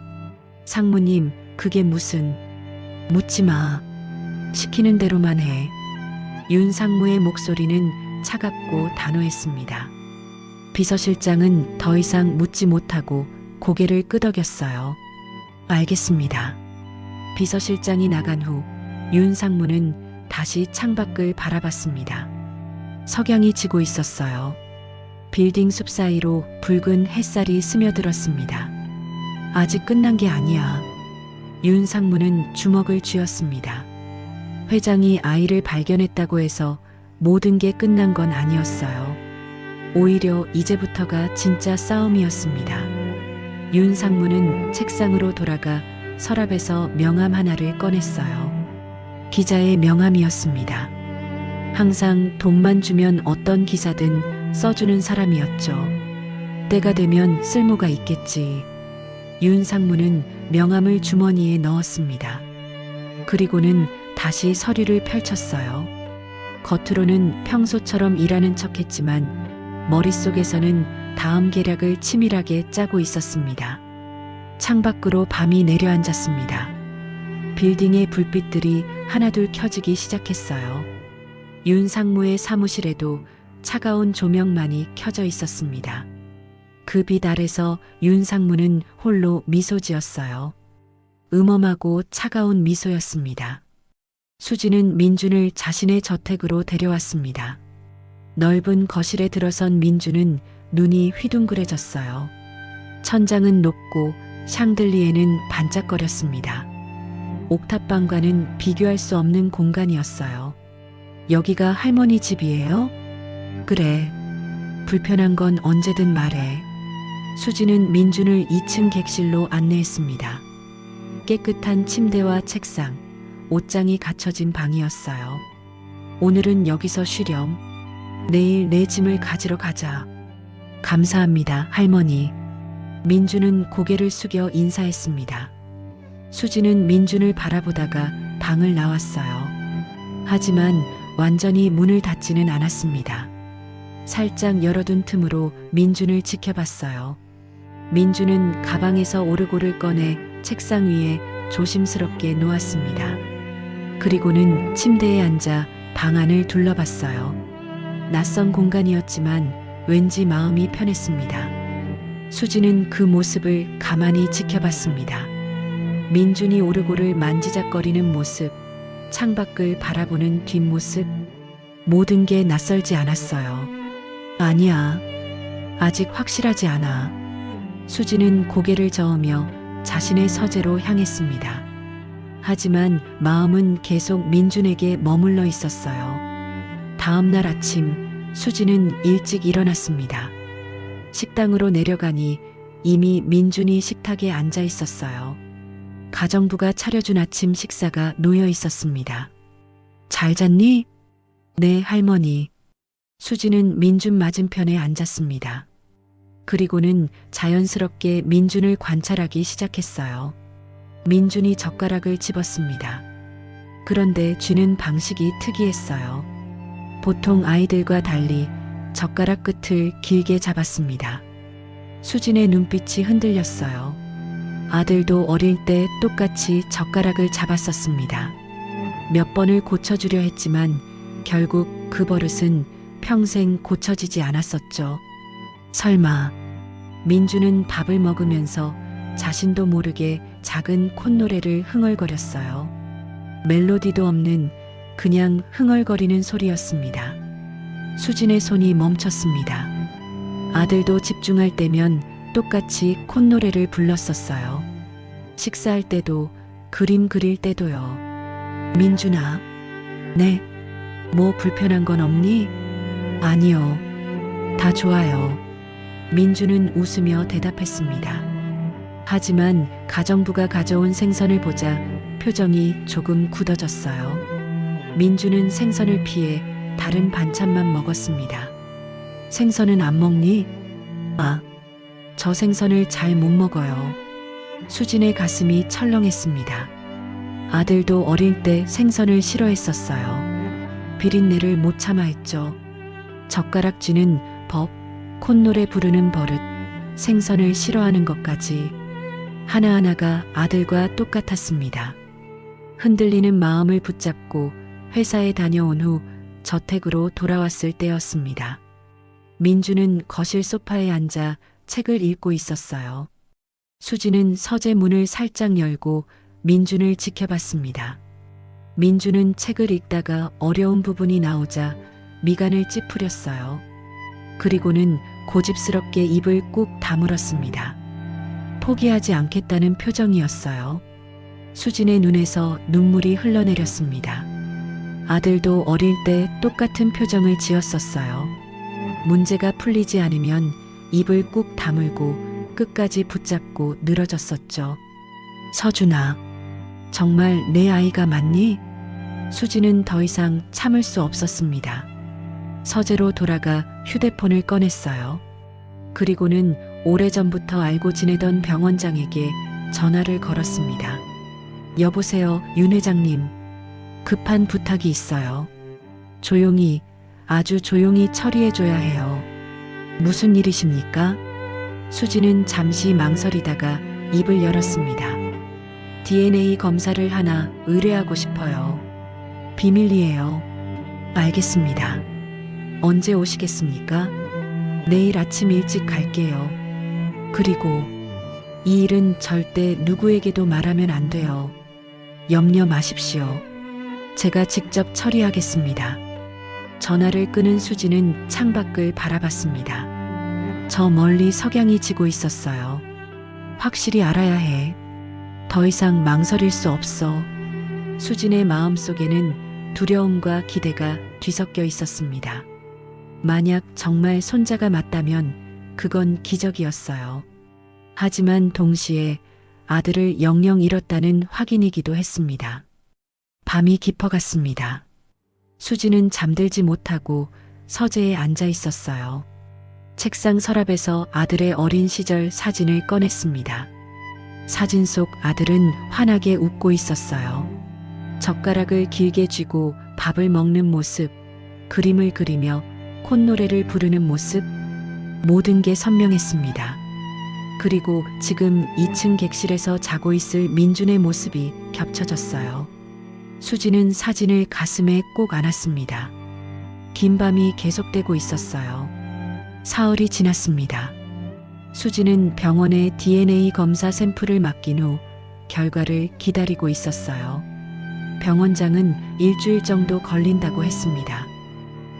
S2: 상무님, 그게 무슨... 묻지 마. 시키는 대로만 해. 윤 상무의 목소리는 차갑고 단호했습니다. 비서실장은 더 이상 묻지 못하고 고개를 끄덕였어요. 알겠습니다. 비서실장이 나간 후 윤 상무는 다시 창밖을 바라봤습니다. 석양이 지고 있었어요. 빌딩 숲 사이로 붉은 햇살이 스며들었습니다. 아직 끝난 게 아니야. 윤 상무는 주먹을 쥐었습니다. 회장이 아이를 발견했다고 해서 모든 게 끝난 건 아니었어요. 오히려 이제부터가 진짜 싸움이었습니다. 윤 상무는 책상으로 돌아가 서랍에서 명함 하나를 꺼냈어요. 기자의 명함이었습니다. 항상 돈만 주면 어떤 기사든 써주는 사람이었죠. 때가 되면 쓸모가 있겠지. 윤상무는 명함을 주머니에 넣었습니다. 그리고는 다시 서류를 펼쳤어요. 겉으로는 평소처럼 일하는 척했지만 머릿속에서는 다음 계략을 치밀하게 짜고 있었습니다. 창밖으로 밤이 내려앉았습니다. 빌딩의 불빛들이 하나둘 켜지기 시작했어요. 윤상무의 사무실에도 차가운 조명만이 켜져 있었습니다. 그 빛 아래서 윤상무는 홀로 미소 지었어요. 음험하고 차가운 미소였습니다. 수지는 민준을 자신의 저택으로 데려왔습니다. 넓은 거실에 들어선 민준은 눈이 휘둥그레졌어요. 천장은 높고 샹들리에는 반짝거렸습니다. 옥탑방과는 비교할 수 없는 공간이었어요. 여기가 할머니 집이에요? 그래. 불편한 건 언제든 말해. 수지는 민준을 2층 객실로 안내했습니다. 깨끗한 침대와 책상, 옷장이 갖춰진 방이었어요. 오늘은 여기서 쉬렴. 내일 내 짐을 가지러 가자. 감사합니다, 할머니. 민준은 고개를 숙여 인사했습니다. 수지는 민준을 바라보다가 방을 나왔어요. 하지만 완전히 문을 닫지는 않았습니다. 살짝 열어둔 틈으로 민준을 지켜봤어요. 민준은 가방에서 오르골을 꺼내 책상 위에 조심스럽게 놓았습니다. 그리고는 침대에 앉아 방 안을 둘러봤어요. 낯선 공간이었지만 왠지 마음이 편했습니다. 수지는 그 모습을 가만히 지켜봤습니다. 민준이 오르골을 만지작거리는 모습, 창밖을 바라보는 뒷모습, 모든 게 낯설지 않았어요. 아니야. 아직 확실하지 않아. 수지는 고개를 저으며 자신의 서재로 향했습니다. 하지만 마음은 계속 민준에게 머물러 있었어요. 다음 날 아침 수지는 일찍 일어났습니다. 식당으로 내려가니 이미 민준이 식탁에 앉아 있었어요. 가정부가 차려준 아침 식사가 놓여 있었습니다. 잘 잤니? 네, 할머니. 수지는 민준 맞은편에 앉았습니다. 그리고는 자연스럽게 민준을 관찰하기 시작했어요. 민준이 젓가락을 집었습니다. 그런데 쥐는 방식이 특이했어요. 보통 아이들과 달리 젓가락 끝을 길게 잡았습니다. 수진의 눈빛이 흔들렸어요. 아들도 어릴 때 똑같이 젓가락을 잡았었습니다. 몇 번을 고쳐주려 했지만 결국 그 버릇은 평생 고쳐지지 않았었죠. 설마. 민주는 밥을 먹으면서 자신도 모르게 작은 콧노래를 흥얼거렸어요. 멜로디도 없는 그냥 흥얼거리는 소리였습니다. 수진의 손이 멈췄습니다. 아들도 집중할 때면 똑같이 콧노래를 불렀었어요. 식사할 때도 그림 그릴 때도요. 민준아. 네. 뭐 불편한 건 없니? 아니요. 다 좋아요. 민준은 웃으며 대답했습니다. 하지만 가정부가 가져온 생선을 보자 표정이 조금 굳어졌어요. 민준은 생선을 피해 다른 반찬만 먹었습니다. 생선은 안 먹니? 아, 저 생선을 잘 못 먹어요. 수진의 가슴이 철렁했습니다. 아들도 어릴 때 생선을 싫어했었어요. 비린내를 못 참아 했죠. 젓가락쥐는 법, 콧노래 부르는 버릇, 생선을 싫어하는 것까지 하나하나가 아들과 똑같았습니다. 흔들리는 마음을 붙잡고 회사에 다녀온 후 저택으로 돌아왔을 때였습니다. 민주는 거실 소파에 앉아 책을 읽고 있었어요. 수지는 서재 문을 살짝 열고 민준을 지켜봤습니다. 민준은 책을 읽다가 어려운 부분이 나오자 미간을 찌푸렸어요. 그리고는 고집스럽게 입을 꾹 다물었습니다. 포기하지 않겠다는 표정이었어요. 수진의 눈에서 눈물이 흘러내렸습니다. 아들도 어릴 때 똑같은 표정을 지었었어요. 문제가 풀리지 않으면 입을 꾹 다물고 끝까지 붙잡고 늘어졌었죠. 서준아, 정말 내 아이가 맞니? 수지는 더 이상 참을 수 없었습니다. 서재로 돌아가 휴대폰을 꺼냈어요. 그리고는 오래전부터 알고 지내던 병원장에게 전화를 걸었습니다. 여보세요, 윤 회장님. 급한 부탁이 있어요. 조용히, 아주 조용히 처리해줘야 해요. 무슨 일이십니까? 수지는 잠시 망설이다가 입을 열었습니다. DNA 검사를 하나 의뢰하고 싶어요. 비밀이에요. 알겠습니다. 언제 오시겠습니까? 내일 아침 일찍 갈게요. 그리고 이 일은 절대 누구에게도 말하면 안 돼요. 염려 마십시오. 제가 직접 처리하겠습니다. 전화를 끊은 수지는 창밖을 바라봤습니다. 저 멀리 석양이 지고 있었어요. 확실히 알아야 해. 더 이상 망설일 수 없어. 수진의 마음속에는 두려움과 기대가 뒤섞여 있었습니다. 만약 정말 손자가 맞다면 그건 기적이었어요. 하지만 동시에 아들을 영영 잃었다는 확인이기도 했습니다. 밤이 깊어갔습니다. 수지는 잠들지 못하고 서재에 앉아 있었어요. 책상 서랍에서 아들의 어린 시절 사진을 꺼냈습니다. 사진 속 아들은 환하게 웃고 있었어요. 젓가락을 길게 쥐고 밥을 먹는 모습, 그림을 그리며 콧노래를 부르는 모습, 모든 게 선명했습니다. 그리고 지금 2층 객실에서 자고 있을 민준의 모습이 겹쳐졌어요. 수지는 사진을 가슴에 꼭 안았습니다. 긴 밤이 계속되고 있었어요. 사흘이 지났습니다. 수지는 병원에 DNA 검사 샘플을 맡긴 후 결과를 기다리고 있었어요. 병원장은 일주일 정도 걸린다고 했습니다.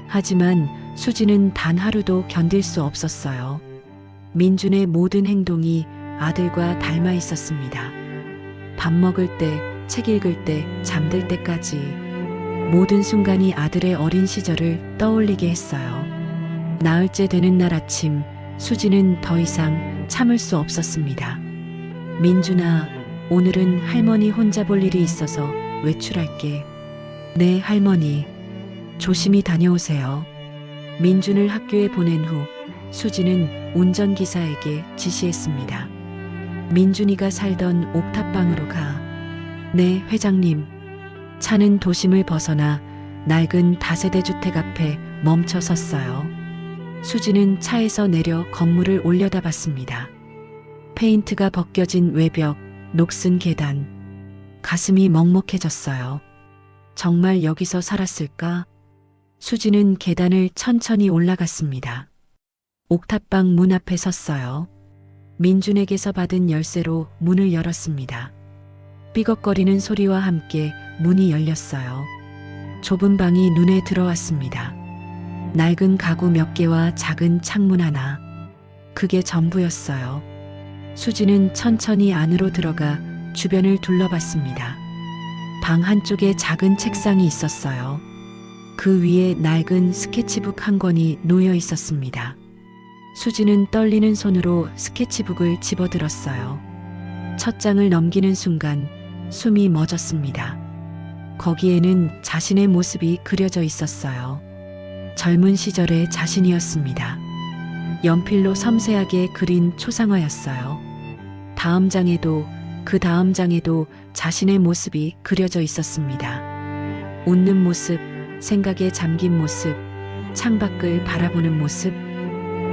S2: 하지만 수지는 단 하루도 견딜 수 없었어요. 민준의 모든 행동이 아들과 닮아 있었습니다. 밥 먹을 때, 책 읽을 때, 잠들 때까지 모든 순간이 아들의 어린 시절을 떠올리게 했어요. 나흘째 되는 날 아침, 수지는 더 이상 참을 수 없었습니다. 민준아, 오늘은 할머니 혼자 볼 일이 있어서 외출할게. 네, 할머니. 조심히 다녀오세요. 민준을 학교에 보낸 후 수지는 운전기사에게 지시했습니다. 민준이가 살던 옥탑방으로 가. 네, 회장님. 차는 도심을 벗어나 낡은 다세대 주택 앞에 멈춰 섰어요. 수지는 차에서 내려 건물을 올려다봤습니다. 페인트가 벗겨진 외벽, 녹슨 계단. 가슴이 먹먹해졌어요. 정말 여기서 살았을까? 수지는 계단을 천천히 올라갔습니다. 옥탑방 문 앞에 섰어요. 민준에게서 받은 열쇠로 문을 열었습니다. 삐걱거리는 소리와 함께 문이 열렸어요. 좁은 방이 눈에 들어왔습니다. 낡은 가구 몇 개와 작은 창문 하나. 그게 전부였어요. 수지는 천천히 안으로 들어가 주변을 둘러봤습니다. 방 한쪽에 작은 책상이 있었어요. 그 위에 낡은 스케치북 한 권이 놓여 있었습니다. 수지는 떨리는 손으로 스케치북을 집어들었어요. 첫 장을 넘기는 순간 숨이 멎었습니다. 거기에는 자신의 모습이 그려져 있었어요. 젊은 시절의 자신이었습니다. 연필로 섬세하게 그린 초상화였어요. 다음 장에도 그 다음 장에도 자신의 모습이 그려져 있었습니다. 웃는 모습, 생각에 잠긴 모습, 창밖을 바라보는 모습,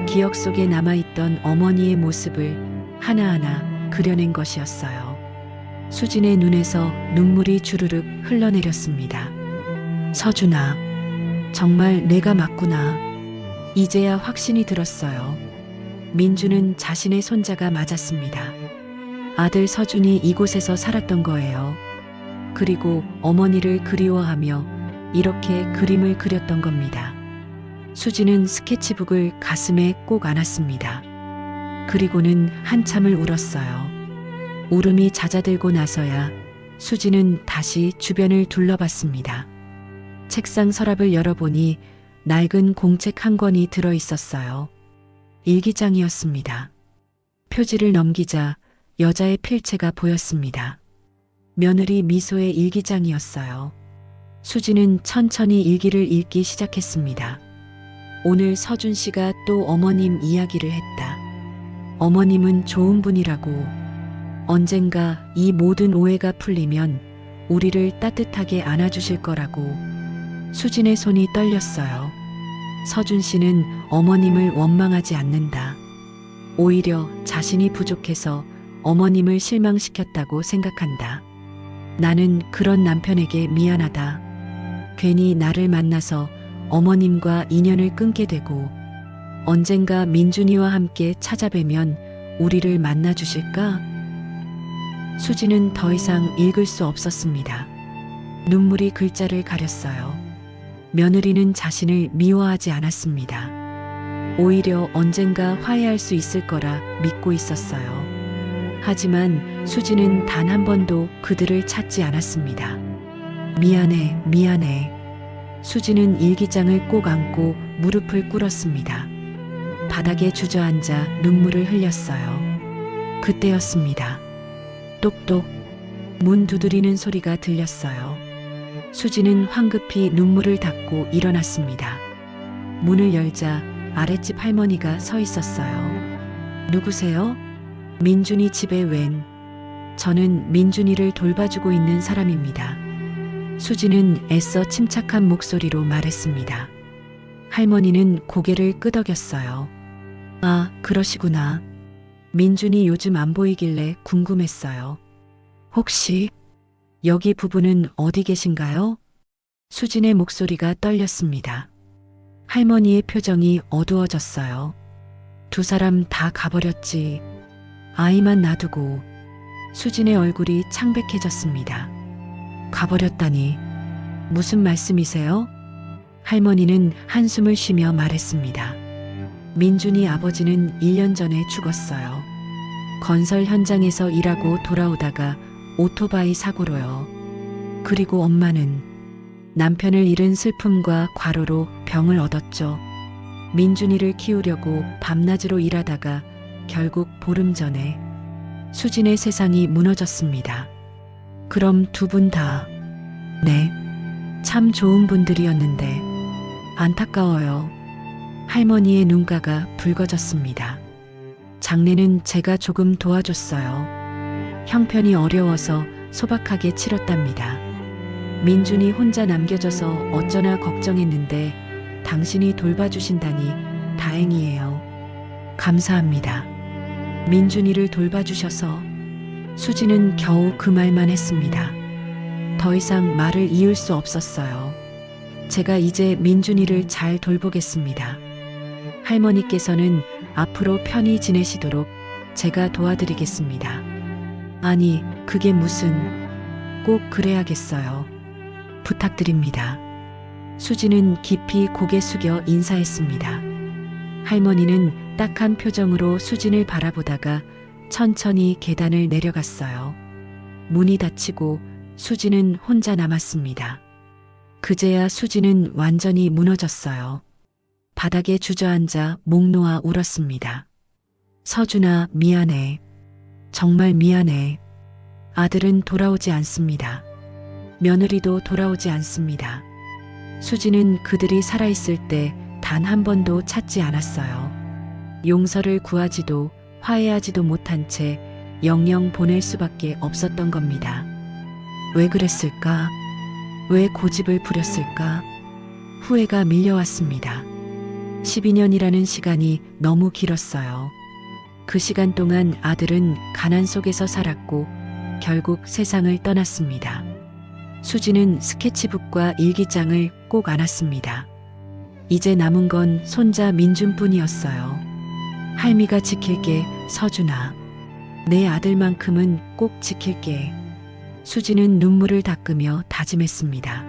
S2: 기억 속에 남아있던 어머니의 모습을 하나하나 그려낸 것이었어요. 수진의 눈에서 눈물이 주르륵 흘러내렸습니다. 서준아, 정말 내가 맞구나. 이제야 확신이 들었어요. 민주는 자신의 손자가 맞았습니다. 아들 서준이 이곳에서 살았던 거예요. 그리고 어머니를 그리워하며 이렇게 그림을 그렸던 겁니다. 수지는 스케치북을 가슴에 꼭 안았습니다. 그리고는 한참을 울었어요. 울음이 잦아들고 나서야 수지는 다시 주변을 둘러봤습니다. 책상 서랍을 열어보니 낡은 공책 한 권이 들어 있었어요. 일기장이었습니다. 표지를 넘기자 여자의 필체가 보였습니다. 며느리 미소의 일기장이었어요. 수지는 천천히 일기를 읽기 시작했습니다. 오늘 서준 씨가 또 어머님 이야기를 했다. 어머님은 좋은 분이라고. 언젠가 이 모든 오해가 풀리면 우리를 따뜻하게 안아주실 거라고. 수진의 손이 떨렸어요. 서준 씨는 어머님을 원망하지 않는다. 오히려 자신이 부족해서 어머님을 실망시켰다고 생각한다. 나는 그런 남편에게 미안하다. 괜히 나를 만나서 어머님과 인연을 끊게 되고 언젠가 민준이와 함께 찾아뵈면 우리를 만나주실까? 수지는 더 이상 읽을 수 없었습니다. 눈물이 글자를 가렸어요. 며느리는 자신을 미워하지 않았습니다. 오히려 언젠가 화해할 수 있을 거라 믿고 있었어요. 하지만 수지는 단 한 번도 그들을 찾지 않았습니다. 미안해, 미안해. 수지는 일기장을 꼭 안고 무릎을 꿇었습니다. 바닥에 주저앉아 눈물을 흘렸어요. 그때였습니다. 똑똑. 문 두드리는 소리가 들렸어요. 수지는 황급히 눈물을 닦고 일어났습니다. 문을 열자 아랫집 할머니가 서 있었어요. 누구세요? 민준이 집에 웬? 저는 민준이를 돌봐주고 있는 사람입니다. 수지는 애써 침착한 목소리로 말했습니다. 할머니는 고개를 끄덕였어요. 아, 그러시구나. 민준이 요즘 안 보이길래 궁금했어요. 혹시 여기 부부는 어디 계신가요? 수진의 목소리가 떨렸습니다. 할머니의 표정이 어두워졌어요. 두 사람 다 가버렸지. 아이만 놔두고. 수진의 얼굴이 창백해졌습니다. 가버렸다니. 무슨 말씀이세요? 할머니는 한숨을 쉬며 말했습니다. 민준이 아버지는 1년 전에 죽었어요. 건설 현장에서 일하고 돌아오다가 오토바이 사고로요. 그리고 엄마는 남편을 잃은 슬픔과 과로로 병을 얻었죠. 민준이를 키우려고 밤낮으로 일하다가 결국 보름 전에 수진의 세상이 무너졌습니다. 그럼 두 분 다, 네, 참 좋은 분들이었는데 안타까워요. 할머니의 눈가가 붉어졌습니다. 장례는 제가 조금 도와줬어요. 형편이 어려워서 소박하게 치렀답니다. 민준이 혼자 남겨져서 어쩌나 걱정했는데 당신이 돌봐주신다니 다행이에요. 감사합니다. 민준이를 돌봐주셔서. 수지는 겨우 그 말만 했습니다. 더 이상 말을 이을 수 없었어요. 제가 이제 민준이를 잘 돌보겠습니다. 할머니께서는 앞으로 편히 지내시도록 제가 도와드리겠습니다. 아니, 그게 무슨, 꼭 그래야겠어요. 부탁드립니다. 수지는 깊이 고개 숙여 인사했습니다. 할머니는 딱한 표정으로 수진을 바라보다가 천천히 계단을 내려갔어요. 문이 닫히고 수진은 혼자 남았습니다. 그제야 수진은 완전히 무너졌어요. 바닥에 주저앉아 목 놓아 울었습니다. 서준아, 미안해. 정말 미안해. 아들은 돌아오지 않습니다. 며느리도 돌아오지 않습니다. 수진은 그들이 살아있을 때 단 한 번도 찾지 않았어요. 용서를 구하지도 화해하지도 못한 채 영영 보낼 수밖에 없었던 겁니다. 왜 그랬을까? 왜 고집을 부렸을까? 후회가 밀려왔습니다. 12년이라는 시간이 너무 길었어요. 그 시간 동안 아들은 가난 속에서 살았고 결국 세상을 떠났습니다. 수지는 스케치북과 일기장을 꼭 안았습니다. 이제 남은 건 손자 민준뿐이었어요. 할미가 지킬게, 서준아. 내 아들만큼은 꼭 지킬게. 수지는 눈물을 닦으며 다짐했습니다.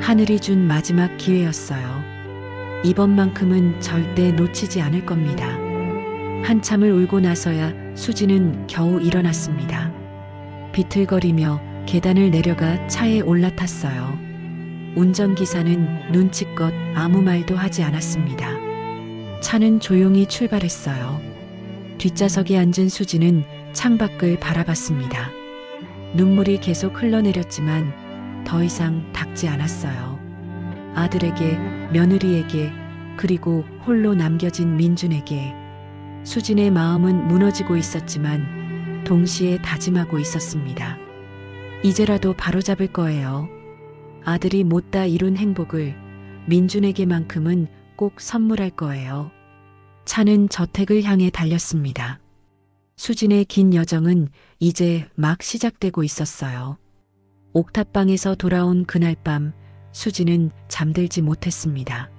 S2: 하늘이 준 마지막 기회였어요. 이번만큼은 절대 놓치지 않을 겁니다. 한참을 울고 나서야 수지는 겨우 일어났습니다. 비틀거리며 계단을 내려가 차에 올라탔어요. 운전기사는 눈치껏 아무 말도 하지 않았습니다. 차는 조용히 출발했어요. 뒷좌석에 앉은 수지는 창밖을 바라봤습니다. 눈물이 계속 흘러내렸지만 더 이상 닦지 않았어요. 아들에게, 며느리에게, 그리고 홀로 남겨진 민준에게. 수진의 마음은 무너지고 있었지만 동시에 다짐하고 있었습니다. 이제라도 바로잡을 거예요. 아들이 못다 이룬 행복을 민준에게만큼은 꼭 선물할 거예요. 차는 저택을 향해 달렸습니다. 수진의 긴 여정은 이제 막 시작되고 있었어요. 옥탑방에서 돌아온 그날 밤 수진은 잠들지 못했습니다.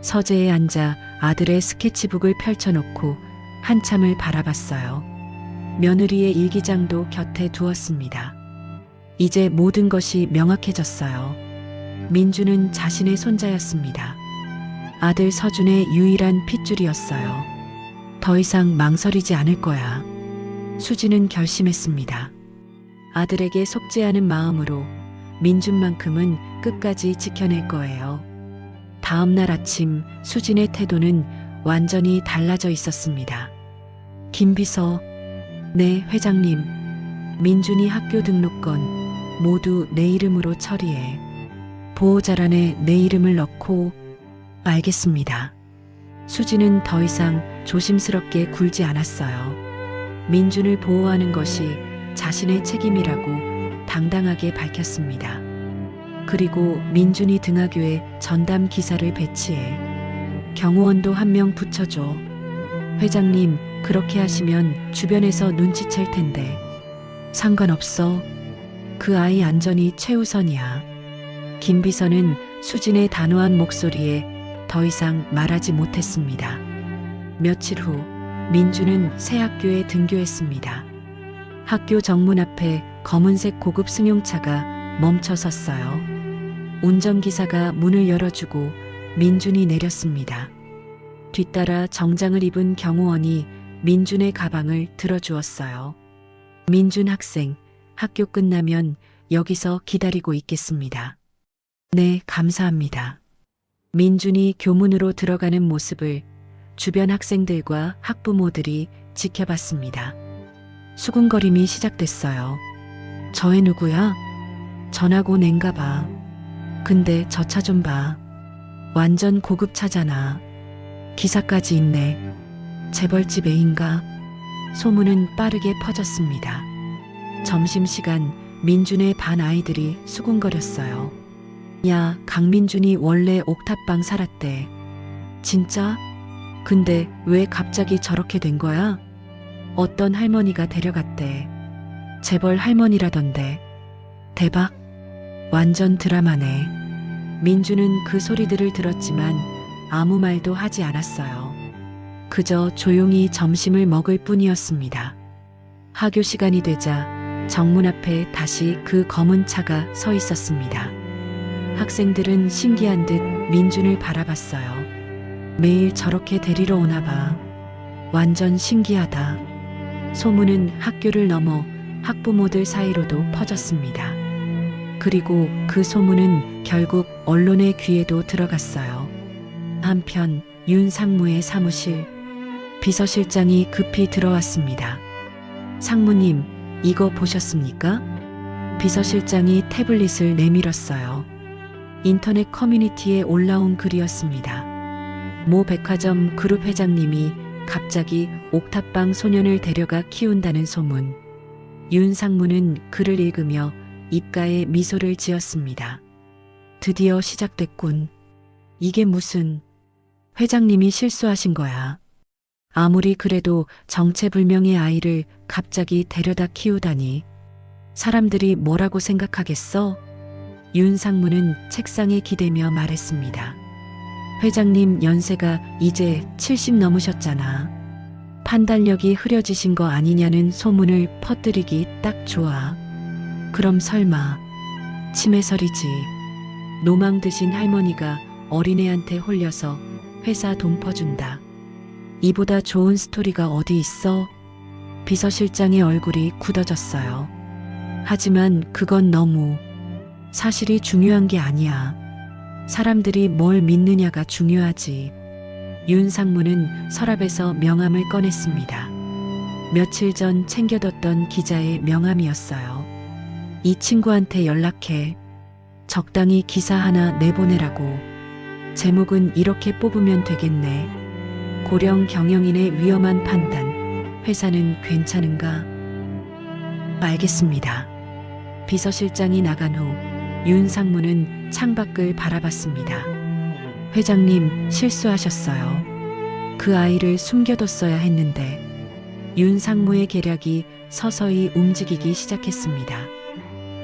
S2: 서재에 앉아 아들의 스케치북을 펼쳐놓고 한참을 바라봤어요. 며느리의 일기장도 곁에 두었습니다. 이제 모든 것이 명확해졌어요. 민주는 자신의 손자였습니다. 아들 서준의 유일한 핏줄이었어요. 더 이상 망설이지 않을 거야. 수진은 결심했습니다. 아들에게 속지 않은 마음으로 민준만큼은 끝까지 지켜낼 거예요. 다음 날 아침 수진의 태도는 완전히 달라져 있었습니다. 김 비서, 네 회장님, 민준이 학교 등록건 모두 내 이름으로 처리해. 보호자란에 내 이름을 넣고. 알겠습니다. 수진은 더 이상 조심스럽게 굴지 않았어요. 민준을 보호하는 것이 자신의 책임이라고 당당하게 밝혔습니다. 그리고 민준이 등하교에 전담 기사를 배치해 경호원도 한 명 붙여줘. 회장님, 그렇게 하시면 주변에서 눈치챌 텐데. 상관없어. 그 아이 안전이 최우선이야. 김 비서는 수진의 단호한 목소리에 더 이상 말하지 못했습니다. 며칠 후 민주는 새 학교에 등교했습니다. 학교 정문 앞에 검은색 고급 승용차가 멈춰 섰어요. 운전기사가 문을 열어주고 민준이 내렸습니다. 뒤따라 정장을 입은 경호원이 민준의 가방을 들어주었어요. 민준 학생, 학교 끝나면 여기서 기다리고 있겠습니다. 네, 감사합니다. 민준이 교문으로 들어가는 모습을 주변 학생들과 학부모들이 지켜봤습니다. 수군거림이 시작됐어요. 저 애 누구야? 전하고 낸가 봐. 근데 저 차 좀 봐. 완전 고급 차잖아. 기사까지 있네. 재벌집 애인가? 소문은 빠르게 퍼졌습니다. 점심시간 민준의 반 아이들이 수군거렸어요. 야, 강민준이 원래 옥탑방 살았대. 진짜? 근데 왜 갑자기 저렇게 된 거야? 어떤 할머니가 데려갔대. 재벌 할머니라던데. 대박. 완전 드라마네. 민준은 그 소리들을 들었지만 아무 말도 하지 않았어요. 그저 조용히 점심을 먹을 뿐이었습니다. 하교 시간이 되자 정문 앞에 다시 그 검은 차가 서 있었습니다. 학생들은 신기한 듯 민준을 바라봤어요. 매일 저렇게 데리러 오나 봐. 완전 신기하다. 소문은 학교를 넘어 학부모들 사이로도 퍼졌습니다. 그리고 그 소문은 결국 언론의 귀에도 들어갔어요. 한편 윤 상무의 사무실, 비서실장이 급히 들어왔습니다. 상무님, 이거 보셨습니까? 비서실장이 태블릿을 내밀었어요. 인터넷 커뮤니티에 올라온 글이었습니다. 모 백화점 그룹 회장님이 갑자기 옥탑방 소년을 데려가 키운다는 소문. 윤 상무는 글을 읽으며 입가에 미소를 지었습니다. 드디어 시작됐군. 이게 무슨... 회장님이 실수하신 거야. 아무리 그래도 정체불명의 아이를 갑자기 데려다 키우다니. 사람들이 뭐라고 생각하겠어? 윤 상무는 책상에 기대며 말했습니다. 회장님 연세가 이제 70 넘으셨잖아. 판단력이 흐려지신 거 아니냐는 소문을 퍼뜨리기 딱 좋아. 그럼 설마 치매설이지. 노망 드신 할머니가 어린애한테 홀려서 회사 돈 퍼준다. 이보다 좋은 스토리가 어디 있어? 비서실장의 얼굴이 굳어졌어요. 하지만 그건 너무... 사실이 중요한 게 아니야. 사람들이 뭘 믿느냐가 중요하지. 윤 상무는 서랍에서 명함을 꺼냈습니다. 며칠 전 챙겨뒀던 기자의 명함이었어요. 이 친구한테 연락해. 적당히 기사 하나 내보내라고. 제목은 이렇게 뽑으면 되겠네. 고령 경영인의 위험한 판단. 회사는 괜찮은가? 알겠습니다. 비서실장이 나간 후 윤 상무는 창밖을 바라봤습니다. 회장님, 실수하셨어요. 그 아이를 숨겨뒀어야 했는데. 윤 상무의 계략이 서서히 움직이기 시작했습니다.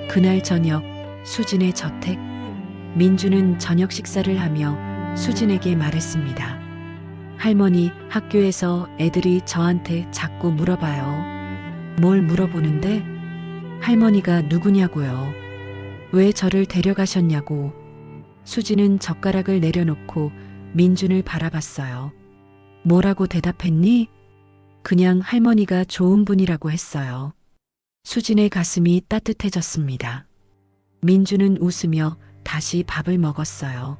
S2: 그날 저녁, 수진의 저택. 민주는 저녁 식사를 하며 수진에게 말했습니다. 할머니, 학교에서 애들이 저한테 자꾸 물어봐요. 뭘 물어보는데? 할머니가 누구냐고요. 왜 저를 데려가셨냐고. 수진은 젓가락을 내려놓고 민준을 바라봤어요. 뭐라고 대답했니? 그냥 할머니가 좋은 분이라고 했어요. 수진의 가슴이 따뜻해졌습니다. 민준은 웃으며 다시 밥을 먹었어요.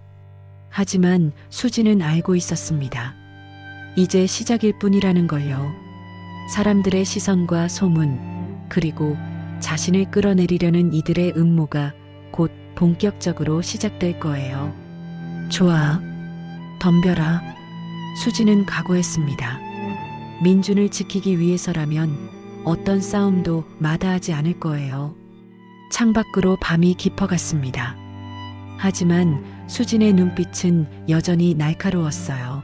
S2: 하지만 수진은 알고 있었습니다. 이제 시작일 뿐이라는 걸요. 사람들의 시선과 소문, 그리고 자신을 끌어내리려는 이들의 음모가 곧 본격적으로 시작될 거예요. 좋아. 덤벼라. 수진은 각오했습니다. 민준을 지키기 위해서라면 어떤 싸움도 마다하지 않을 거예요. 창밖으로 밤이 깊어갔습니다. 하지만 수진의 눈빛은 여전히 날카로웠어요.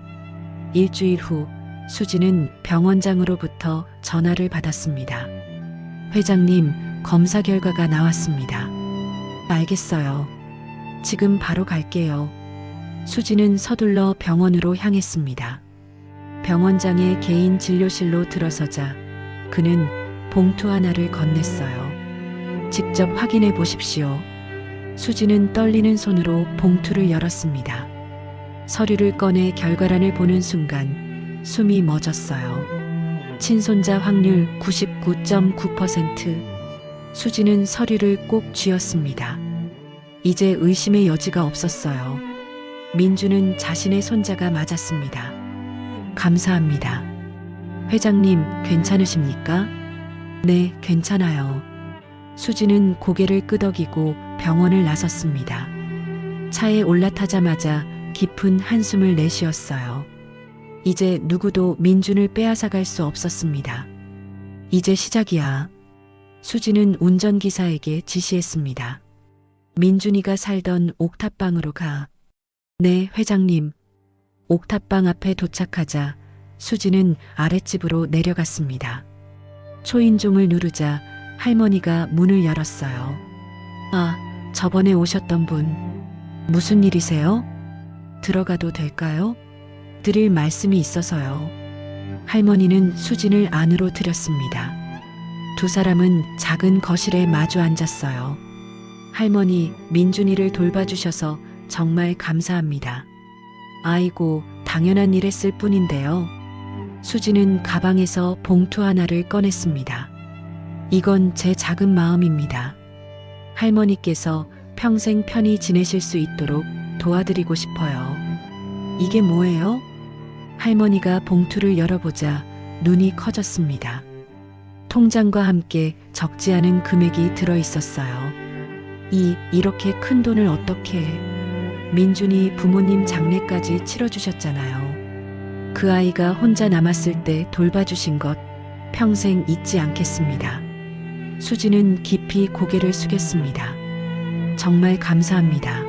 S2: 일주일 후 수진은 병원장으로부터 전화를 받았습니다. 회장님, 검사 결과가 나왔습니다. 알겠어요. 지금 바로 갈게요. 수진은 서둘러 병원으로 향했습니다. 병원장의 개인 진료실로 들어서자 그는 봉투 하나를 건넸어요. 직접 확인해 보십시오. 수진은 떨리는 손으로 봉투를 열었습니다. 서류를 꺼내 결과란을 보는 순간 숨이 멎었어요. 친손자 확률 99.9%. 수진은 서류를 꼭 쥐었습니다. 이제 의심의 여지가 없었어요. 민주는 자신의 손자가 맞았습니다. 감사합니다. 회장님, 괜찮으십니까? 네, 괜찮아요. 수진은 고개를 끄덕이고 병원을 나섰습니다. 차에 올라타자마자 깊은 한숨을 내쉬었어요. 이제 누구도 민준을 빼앗아갈 수 없었습니다. 이제 시작이야. 수진은 운전기사에게 지시했습니다. 민준이가 살던 옥탑방으로 가. 네, 회장님. 옥탑방 앞에 도착하자 수진은 아랫집으로 내려갔습니다. 초인종을 누르자 할머니가 문을 열었어요. 아, 저번에 오셨던 분. 무슨 일이세요? 들어가도 될까요? 드릴 말씀이 있어서요. 할머니는 수진을 안으로 들였습니다. 두 사람은 작은 거실에 마주 앉았어요. 할머니, 민준이를 돌봐주셔서 정말 감사합니다. 아이고, 당연한 일 했을 뿐인데요. 수진은 가방에서 봉투 하나를 꺼냈습니다. 이건 제 작은 마음입니다. 할머니께서 평생 편히 지내실 수 있도록 도와드리고 싶어요. 이게 뭐예요? 할머니가 봉투를 열어보자 눈이 커졌습니다. 통장과 함께 적지 않은 금액이 들어 있었어요. 이렇게 큰 돈을 어떻게 해? 민준이 부모님 장례까지 치러주셨잖아요. 그 아이가 혼자 남았을 때 돌봐주신 것 평생 잊지 않겠습니다. 수지는 깊이 고개를 숙였습니다. 정말 감사합니다.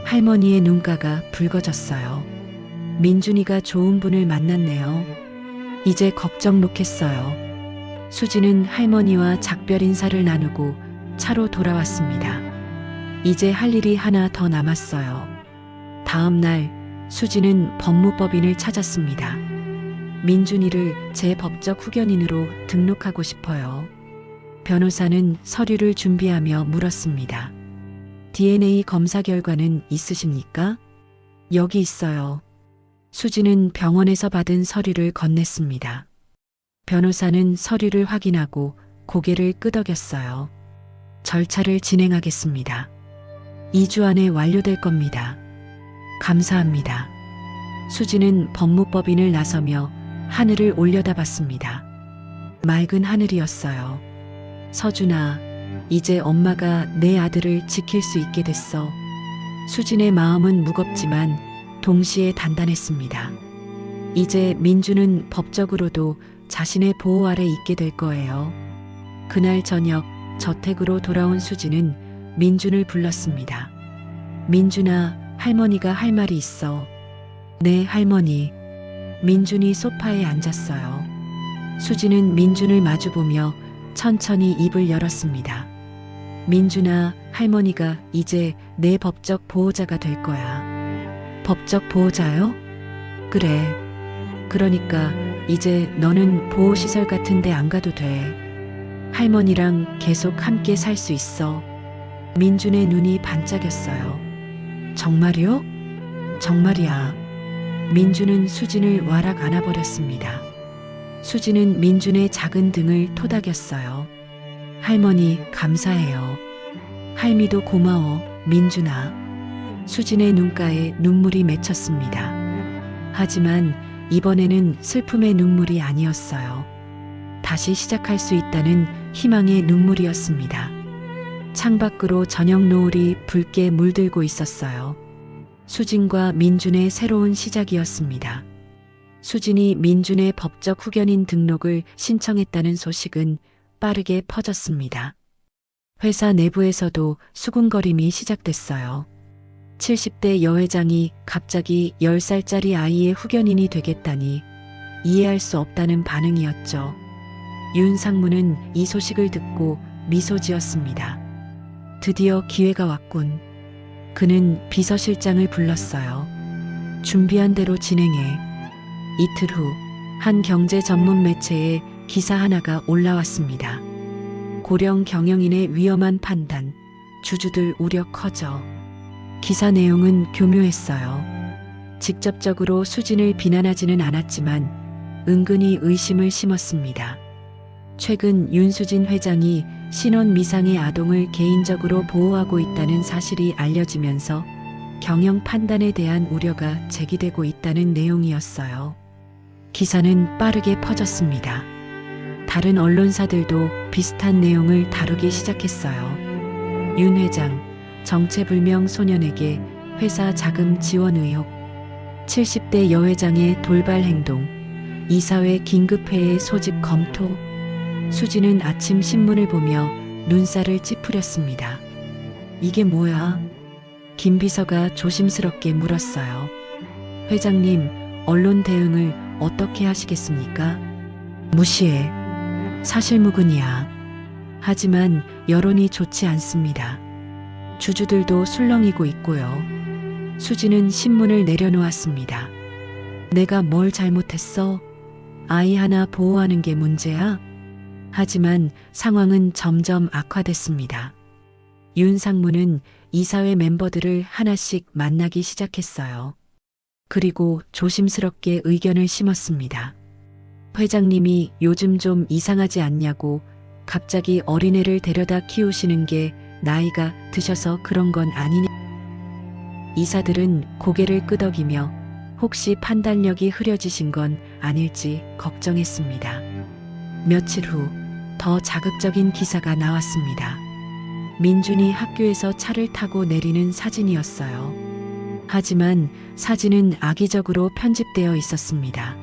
S2: 할머니의 눈가가 붉어졌어요. 민준이가 좋은 분을 만났네요. 이제 걱정 놓겠어요. 수지는 할머니와 작별 인사를 나누고 차로 돌아왔습니다. 이제 할 일이 하나 더 남았어요. 다음 날 수지는 법무법인을 찾았습니다. 민준이를 제 법적 후견인으로 등록하고 싶어요. 변호사는 서류를 준비하며 물었습니다. DNA 검사 결과는 있으십니까? 여기 있어요. 수지는 병원에서 받은 서류를 건넸습니다. 변호사는 서류를 확인하고 고개를 끄덕였어요. 절차를 진행하겠습니다. 2주 안에 완료될 겁니다. 감사합니다. 수지는 법무법인을 나서며 하늘을 올려다봤습니다. 맑은 하늘이었어요. 서준아, 이제 엄마가 내 아들을 지킬 수 있게 됐어. 수진의 마음은 무겁지만 동시에 단단했습니다. 이제 민주는 법적으로도 자신의 보호 아래 있게 될 거예요. 그날 저녁 저택으로 돌아온 수지는 민준을 불렀습니다. 민준아, 할머니가 할 말이 있어. 네, 할머니. 민준이 소파에 앉았어요. 수지는 민준을 마주보며 천천히 입을 열었습니다. 민준아, 할머니가 이제 내 법적 보호자가 될 거야. 법적 보호자요? 그래. 그러니까 이제 너는 보호시설 같은 데 안 가도 돼. 할머니랑 계속 함께 살 수 있어. 민준의 눈이 반짝였어요. 정말이요? 정말이야. 민준은 수진을 와락 안아버렸습니다. 수진은 민준의 작은 등을 토닥였어요. 할머니, 감사해요. 할미도 고마워, 민준아. 수진의 눈가에 눈물이 맺혔습니다. 하지만 이번에는 슬픔의 눈물이 아니었어요. 다시 시작할 수 있다는 희망의 눈물이었습니다. 창밖으로 저녁 노을이 붉게 물들고 있었어요. 수진과 민준의 새로운 시작이었습니다. 수진이 민준의 법적 후견인 등록을 신청했다는 소식은 빠르게 퍼졌습니다. 회사 내부에서도 수군거림이 시작됐어요. 70대 여회장이 갑자기 10살짜리 아이의 후견인이 되겠다니 이해할 수 없다는 반응이었죠. 윤 상무는 이 소식을 듣고 미소 지었습니다. 드디어 기회가 왔군. 그는 비서실장을 불렀어요. 준비한 대로 진행해. 이틀 후 한 경제 전문 매체에 기사 하나가 올라왔습니다. 고령 경영인의 위험한 판단, 주주들 우려 커져. 기사 내용은 교묘했어요. 직접적으로 수진을 비난하지는 않았지만 은근히 의심을 심었습니다. 최근 윤수진 회장이 신혼 미상의 아동을 개인적으로 보호하고 있다는 사실이 알려지면서 경영 판단에 대한 우려가 제기되고 있다는 내용이었어요. 기사는 빠르게 퍼졌습니다. 다른 언론사들도 비슷한 내용을 다루기 시작했어요. 윤 회장, 정체불명 소년에게 회사 자금 지원 의혹, 70대 여회장의 돌발 행동, 이사회 긴급회의 소집 검토. 수지는 아침 신문을 보며 눈살을 찌푸렸습니다. 이게 뭐야? 김 비서가 조심스럽게 물었어요. 회장님, 언론 대응을 어떻게 하시겠습니까? 무시해. 사실무근이야. 하지만 여론이 좋지 않습니다. 주주들도 술렁이고 있고요. 수지는 신문을 내려놓았습니다. 내가 뭘 잘못했어? 아이 하나 보호하는 게 문제야? 하지만 상황은 점점 악화됐습니다. 윤 상무는 이사회 멤버들을 하나씩 만나기 시작했어요. 그리고 조심스럽게 의견을 심었습니다. 회장님이 요즘 좀 이상하지 않냐고, 갑자기 어린애를 데려다 키우시는 게 나이가 드셔서 그런 건 아니냐. 이사들은 고개를 끄덕이며 혹시 판단력이 흐려지신 건 아닐지 걱정했습니다. 며칠 후 더 자극적인 기사가 나왔습니다. 민준이 학교에서 차를 타고 내리는 사진이었어요. 하지만 사진은 악의적으로 편집되어 있었습니다.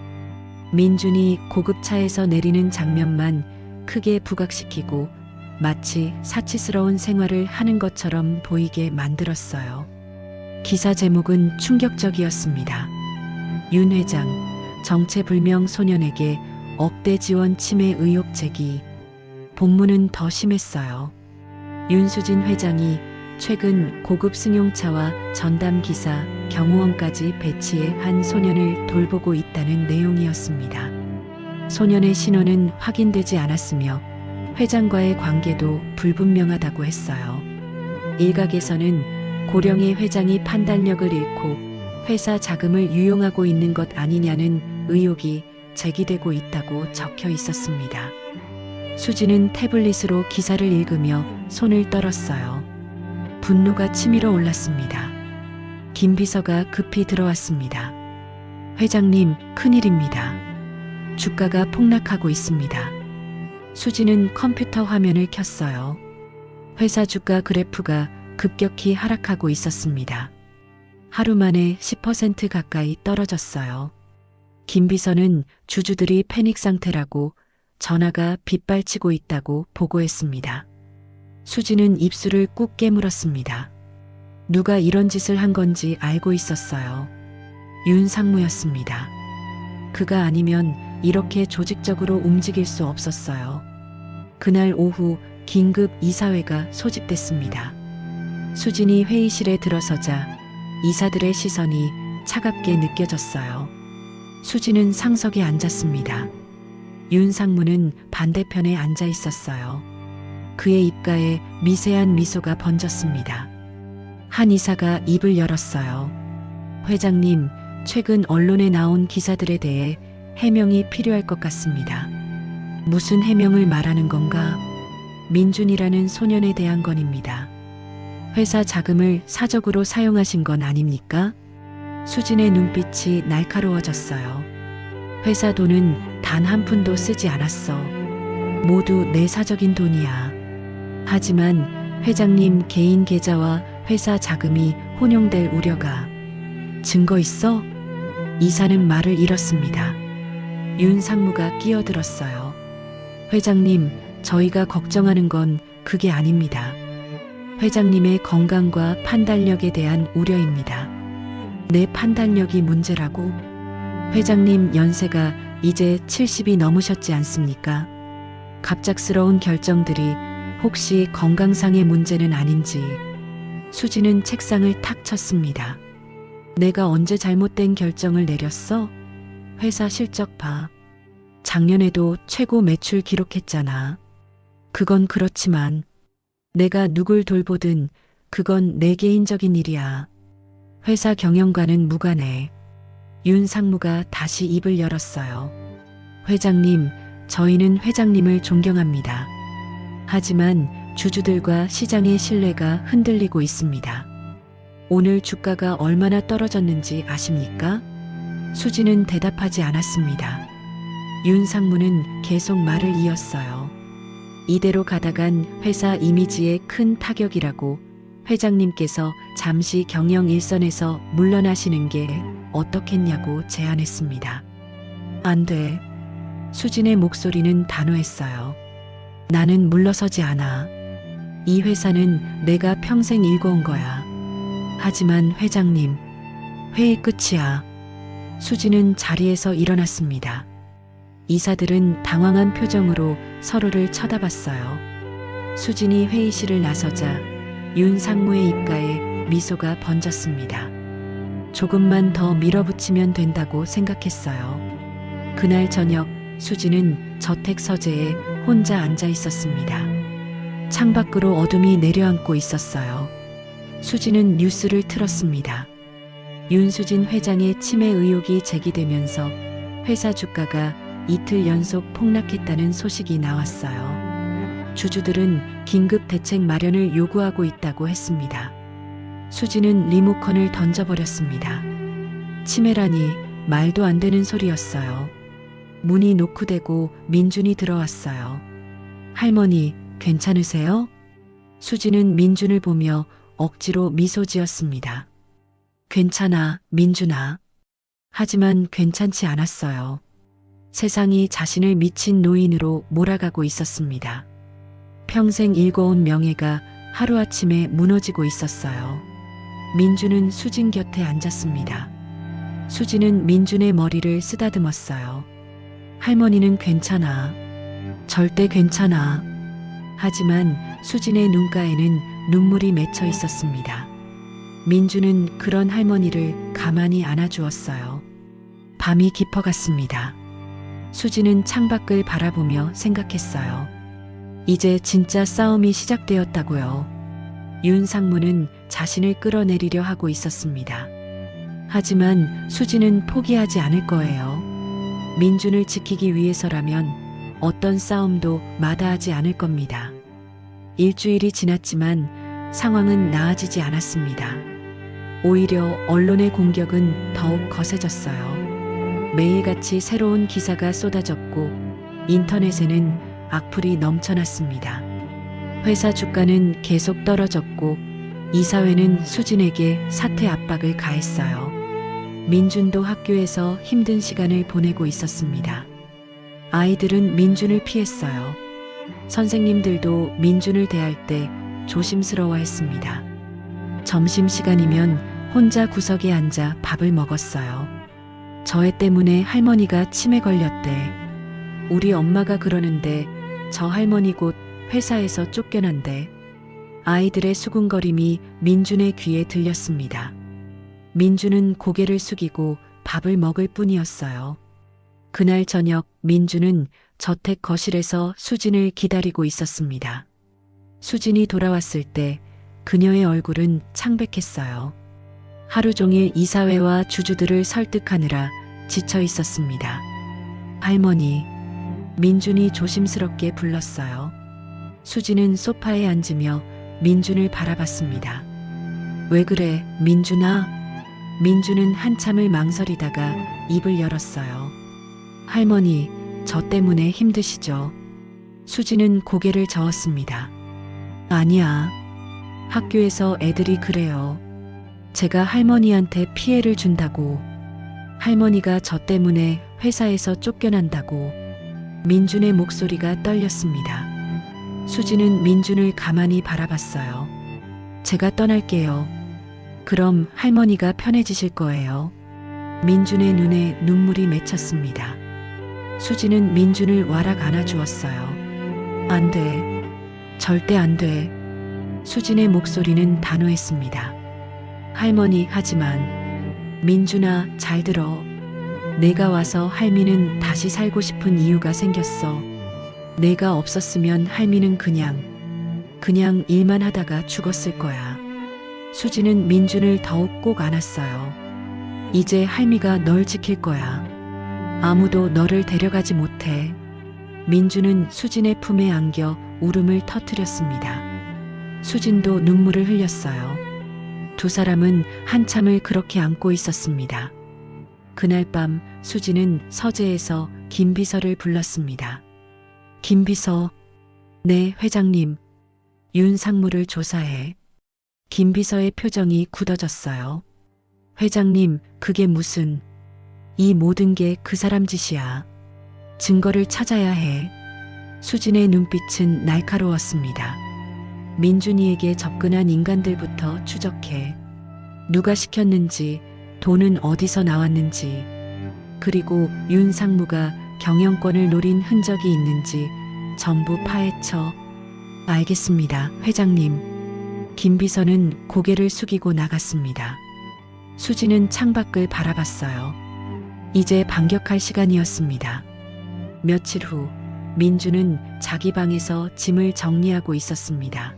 S2: 민준이 고급차에서 내리는 장면만 크게 부각시키고 마치 사치스러운 생활을 하는 것처럼 보이게 만들었어요. 기사 제목은 충격적이었습니다. 윤 회장, 정체불명 소년에게 억대 지원 침해 의혹 제기. 본문은 더 심했어요. 윤수진 회장이 최근 고급 승용차와 전담 기사, 경호원까지 배치해 한 소년을 돌보고 있다는 내용이었습니다. 소년의 신원은 확인되지 않았으며 회장과의 관계도 불분명하다고 했어요. 일각에서는 고령의 회장이 판단력을 잃고 회사 자금을 유용하고 있는 것 아니냐는 의혹이 제기되고 있다고 적혀 있었습니다. 수지는 태블릿으로 기사를 읽으며 손을 떨었어요. 분노가 치밀어 올랐습니다. 김 비서가 급히 들어왔습니다. 회장님, 큰일입니다. 주가가 폭락하고 있습니다. 수지는 컴퓨터 화면을 켰어요. 회사 주가 그래프가 급격히 하락하고 있었습니다. 하루 만에 10% 가까이 떨어졌어요. 김 비서는 주주들이 패닉 상태라고 전화가 빗발치고 있다고 보고했습니다. 수지는 입술을 꾹 깨물었습니다. 누가 이런 짓을 한 건지 알고 있었어요. 윤상무였습니다. 그가 아니면 이렇게 조직적으로 움직일 수 없었어요. 그날 오후 긴급 이사회가 소집됐습니다. 수진이 회의실에 들어서자 이사들의 시선이 차갑게 느껴졌어요. 수진은 상석에 앉았습니다. 윤상무는 반대편에 앉아 있었어요. 그의 입가에 미세한 미소가 번졌습니다. 한 이사가 입을 열었어요. 회장님, 최근 언론에 나온 기사들에 대해 해명이 필요할 것 같습니다. 무슨 해명을 말하는 건가? 민준이라는 소년에 대한 건입니다. 회사 자금을 사적으로 사용하신 건 아닙니까? 수진의 눈빛이 날카로워졌어요. 회사 돈은 단 한 푼도 쓰지 않았어. 모두 내 사적인 돈이야. 하지만 회장님 개인 계좌와 회사 자금이 혼용될 우려가. 증거 있어? 이사는 말을 잃었습니다. 윤상무가 끼어들었어요. 회장님, 저희가 걱정하는 건 그게 아닙니다. 회장님의 건강과 판단력에 대한 우려입니다. 내 판단력이 문제라고? 회장님 연세가 이제 70이 넘으셨지 않습니까? 갑작스러운 결정들이 혹시 건강상의 문제는 아닌지. 수지는 책상을 탁 쳤습니다. 내가 언제 잘못된 결정을 내렸어? 회사 실적 봐. 작년에도 최고 매출 기록했잖아. 그건 그렇지만 내가 누굴 돌보든 그건 내 개인적인 일이야. 회사 경영과는 무관해. 윤상무가 다시 입을 열었어요. 회장님, 저희는 회장님을 존경합니다. 하지만 주주들과 시장의 신뢰가 흔들리고 있습니다. 오늘 주가가 얼마나 떨어졌는지 아십니까? 수지는 대답하지 않았습니다. 윤상무는 계속 말을 이었어요. 이대로 가다간 회사 이미지에 큰 타격이라고. 회장님께서 잠시 경영 일선에서 물러나시는 게 어떻겠냐고 제안했습니다. 안 돼. 수진의 목소리는 단호했어요. 나는 물러서지 않아. 이 회사는 내가 평생 일궈온 거야. 하지만 회장님, 회의 끝이야. 수진은 자리에서 일어났습니다. 이사들은 당황한 표정으로 서로를 쳐다봤어요. 수진이 회의실을 나서자 윤상무의 입가에 미소가 번졌습니다. 조금만 더 밀어붙이면 된다고 생각했어요. 그날 저녁 수진은 저택 서재에 혼자 앉아 있었습니다. 창밖으로 어둠이 내려앉고 있었어요. 수진은 뉴스를 틀었습니다. 윤수진 회장의 치매 의혹이 제기되면서 회사 주가가 이틀 연속 폭락했다는 소식이 나왔어요. 주주들은 긴급 대책 마련을 요구하고 있다고 했습니다. 수진은 리모컨을 던져버렸습니다. 치매라니 말도 안 되는 소리였어요. 문이 노크되고 민준이 들어왔어요. 할머니, 괜찮으세요? 수진은 민준을 보며 억지로 미소 지었습니다. 괜찮아, 민준아. 하지만 괜찮지 않았어요. 세상이 자신을 미친 노인으로 몰아가고 있었습니다. 평생 일궈온 명예가 하루아침에 무너지고 있었어요. 민준은 수진 곁에 앉았습니다. 수진은 민준의 머리를 쓰다듬었어요. 할머니는 괜찮아. 절대 괜찮아. 하지만 수진의 눈가에는 눈물이 맺혀 있었습니다. 민준은 그런 할머니를 가만히 안아주었어요. 밤이 깊어갔습니다. 수진은 창밖을 바라보며 생각했어요. 이제 진짜 싸움이 시작되었다고요. 윤상무는 자신을 끌어내리려 하고 있었습니다. 하지만 수진은 포기하지 않을 거예요. 민준을 지키기 위해서라면 어떤 싸움도 마다하지 않을 겁니다. 일주일이 지났지만 상황은 나아지지 않았습니다. 오히려 언론의 공격은 더욱 거세졌어요. 매일같이 새로운 기사가 쏟아졌고 인터넷에는 악플이 넘쳐났습니다. 회사 주가는 계속 떨어졌고 이사회는 수진에게 사퇴 압박을 가했어요. 민준도 학교에서 힘든 시간을 보내고 있었습니다. 아이들은 민준을 피했어요. 선생님들도 민준을 대할 때 조심스러워했습니다. 점심시간이면 혼자 구석에 앉아 밥을 먹었어요. 저 애 때문에 할머니가 치매 걸렸대. 우리 엄마가 그러는데 저 할머니 곧 회사에서 쫓겨난대. 아이들의 수군거림이 민준의 귀에 들렸습니다. 민준은 고개를 숙이고 밥을 먹을 뿐이었어요. 그날 저녁 민준은 저택 거실에서 수진을 기다리고 있었습니다. 수진이 돌아왔을 때 그녀의 얼굴은 창백했어요. 하루 종일 이사회와 주주들을 설득하느라 지쳐 있었습니다. 할머니, 민준이 조심스럽게 불렀어요. 수진은 소파에 앉으며 민준을 바라봤습니다. 왜 그래, 민준아? 민준은 한참을 망설이다가 입을 열었어요. 할머니, 저 때문에 힘드시죠? 수진은 고개를 저었습니다. 아니야. 학교에서 애들이 그래요. 제가 할머니한테 피해를 준다고. 할머니가 저 때문에 회사에서 쫓겨난다고. 민준의 목소리가 떨렸습니다. 수진은 민준을 가만히 바라봤어요. 제가 떠날게요. 그럼 할머니가 편해지실 거예요. 민준의 눈에 눈물이 맺혔습니다. 수진은 민준을 와락 안아주었어요. 안 돼. 절대 안 돼. 수진의 목소리는 단호했습니다. 할머니, 하지만 민준아, 잘 들어. 내가 와서 할미는 다시 살고 싶은 이유가 생겼어. 내가 없었으면 할미는 그냥 일만 하다가 죽었을 거야. 수진은 민준을 더욱 꼭 안았어요. 이제 할미가 널 지킬 거야. 아무도 너를 데려가지 못해. 민준은 수진의 품에 안겨 울음을 터뜨렸습니다. 수진도 눈물을 흘렸어요. 두 사람은 한참을 그렇게 안고 있었습니다. 그날 밤 수진은 서재에서 김비서를 불렀습니다. 김비서, 네, 회장님. 윤 상무를 조사해. 김비서의 표정이 굳어졌어요. 회장님, 그게 무슨... 이 모든 게 그 사람 짓이야. 증거를 찾아야 해. 수진의 눈빛은 날카로웠습니다. 민준이에게 접근한 인간들부터 추적해. 누가 시켰는지, 돈은 어디서 나왔는지, 그리고 윤 상무가 경영권을 노린 흔적이 있는지 전부 파헤쳐. 알겠습니다, 회장님. 김 비서는 고개를 숙이고 나갔습니다. 수진은 창밖을 바라봤어요. 이제 반격할 시간이었습니다. 며칠 후 민준은 자기 방에서 짐을 정리하고 있었습니다.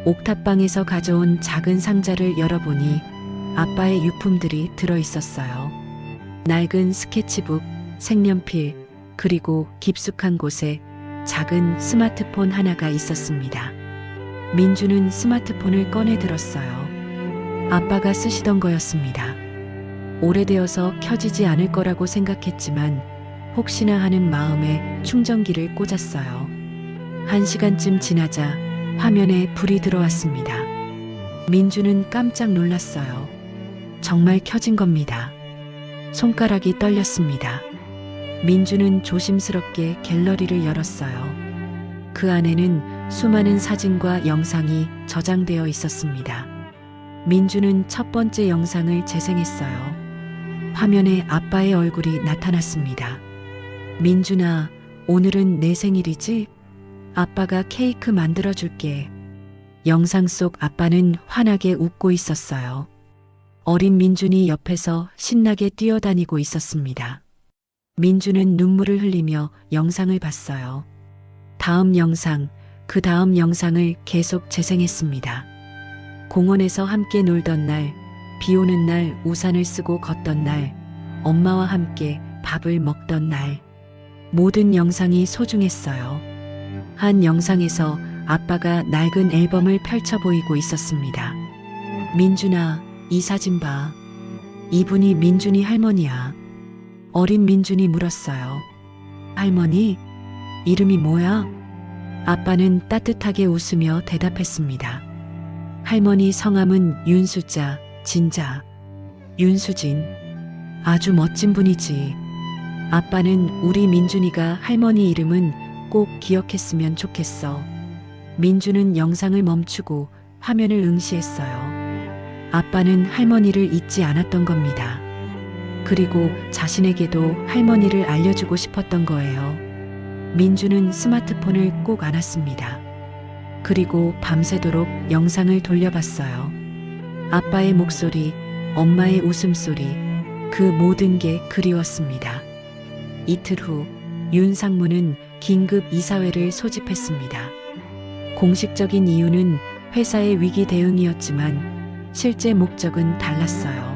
S2: 옥탑방에서 가져온 작은 상자를 열어보니 아빠의 유품들이 들어있었어요. 낡은 스케치북, 색연필, 그리고 깊숙한 곳에 작은 스마트폰 하나가 있었습니다. 민준은 스마트폰을 꺼내 들었어요. 아빠가 쓰시던 거였습니다. 오래되어서 켜지지 않을 거라고 생각했지만 혹시나 하는 마음에 충전기를 꽂았어요. 1시간쯤 지나자 화면에 불이 들어왔습니다. 민준은 깜짝 놀랐어요. 정말 켜진 겁니다. 손가락이 떨렸습니다. 민준은 조심스럽게 갤러리를 열었어요. 그 안에는 수많은 사진과 영상이 저장되어 있었습니다. 민준은 첫 번째 영상을 재생했어요. 화면에 아빠의 얼굴이 나타났습니다. 민준아, 오늘은 내 생일이지? 아빠가 케이크 만들어줄게. 영상 속 아빠는 환하게 웃고 있었어요. 어린 민준이 옆에서 신나게 뛰어다니고 있었습니다. 민준은 눈물을 흘리며 영상을 봤어요. 다음 영상, 그 다음 영상을 계속 재생했습니다. 공원에서 함께 놀던 날, 비 오는 날 우산을 쓰고 걷던 날, 엄마와 함께 밥을 먹던 날. 모든 영상이 소중했어요. 한 영상에서 아빠가 낡은 앨범을 펼쳐 보이고 있었습니다. 민준아, 이 사진 봐. 이분이 민준이 할머니야. 어린 민준이 물었어요. 할머니? 이름이 뭐야? 아빠는 따뜻하게 웃으며 대답했습니다. 할머니 성함은 윤수자, 진자. 윤수진. 아주 멋진 분이지. 아빠는 우리 민준이가 할머니 이름은 꼭 기억했으면 좋겠어. 민준은 영상을 멈추고 화면을 응시했어요. 아빠는 할머니를 잊지 않았던 겁니다. 그리고 자신에게도 할머니를 알려주고 싶었던 거예요. 민준은 스마트폰을 꼭 안았습니다. 그리고 밤새도록 영상을 돌려봤어요. 아빠의 목소리, 엄마의 웃음소리, 그 모든 게 그리웠습니다. 이틀 후 윤상무는 긴급 이사회를 소집했습니다. 공식적인 이유는 회사의 위기 대응이었지만 실제 목적은 달랐어요.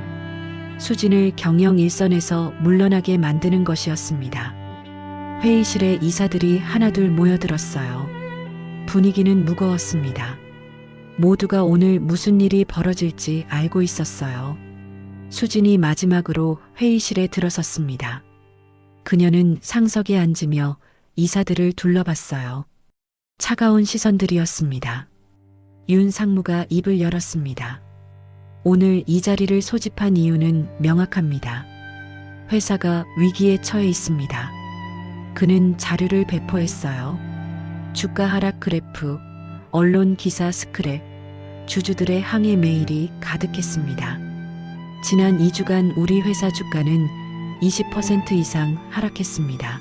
S2: 수진을 경영 일선에서 물러나게 만드는 것이었습니다. 회의실에 이사들이 하나둘 모여들었어요. 분위기는 무거웠습니다. 모두가 오늘 무슨 일이 벌어질지 알고 있었어요. 수진이 마지막으로 회의실에 들어섰습니다. 그녀는 상석에 앉으며 이사들을 둘러봤어요. 차가운 시선들이었습니다. 윤 상무가 입을 열었습니다. 오늘 이 자리를 소집한 이유는 명확합니다. 회사가 위기에 처해 있습니다. 그는 자료를 배포했어요. 주가 하락 그래프, 언론 기사 스크랩, 주주들의 항해 메일이 가득했습니다. 지난 2주간 우리 회사 주가는 20% 이상 하락했습니다.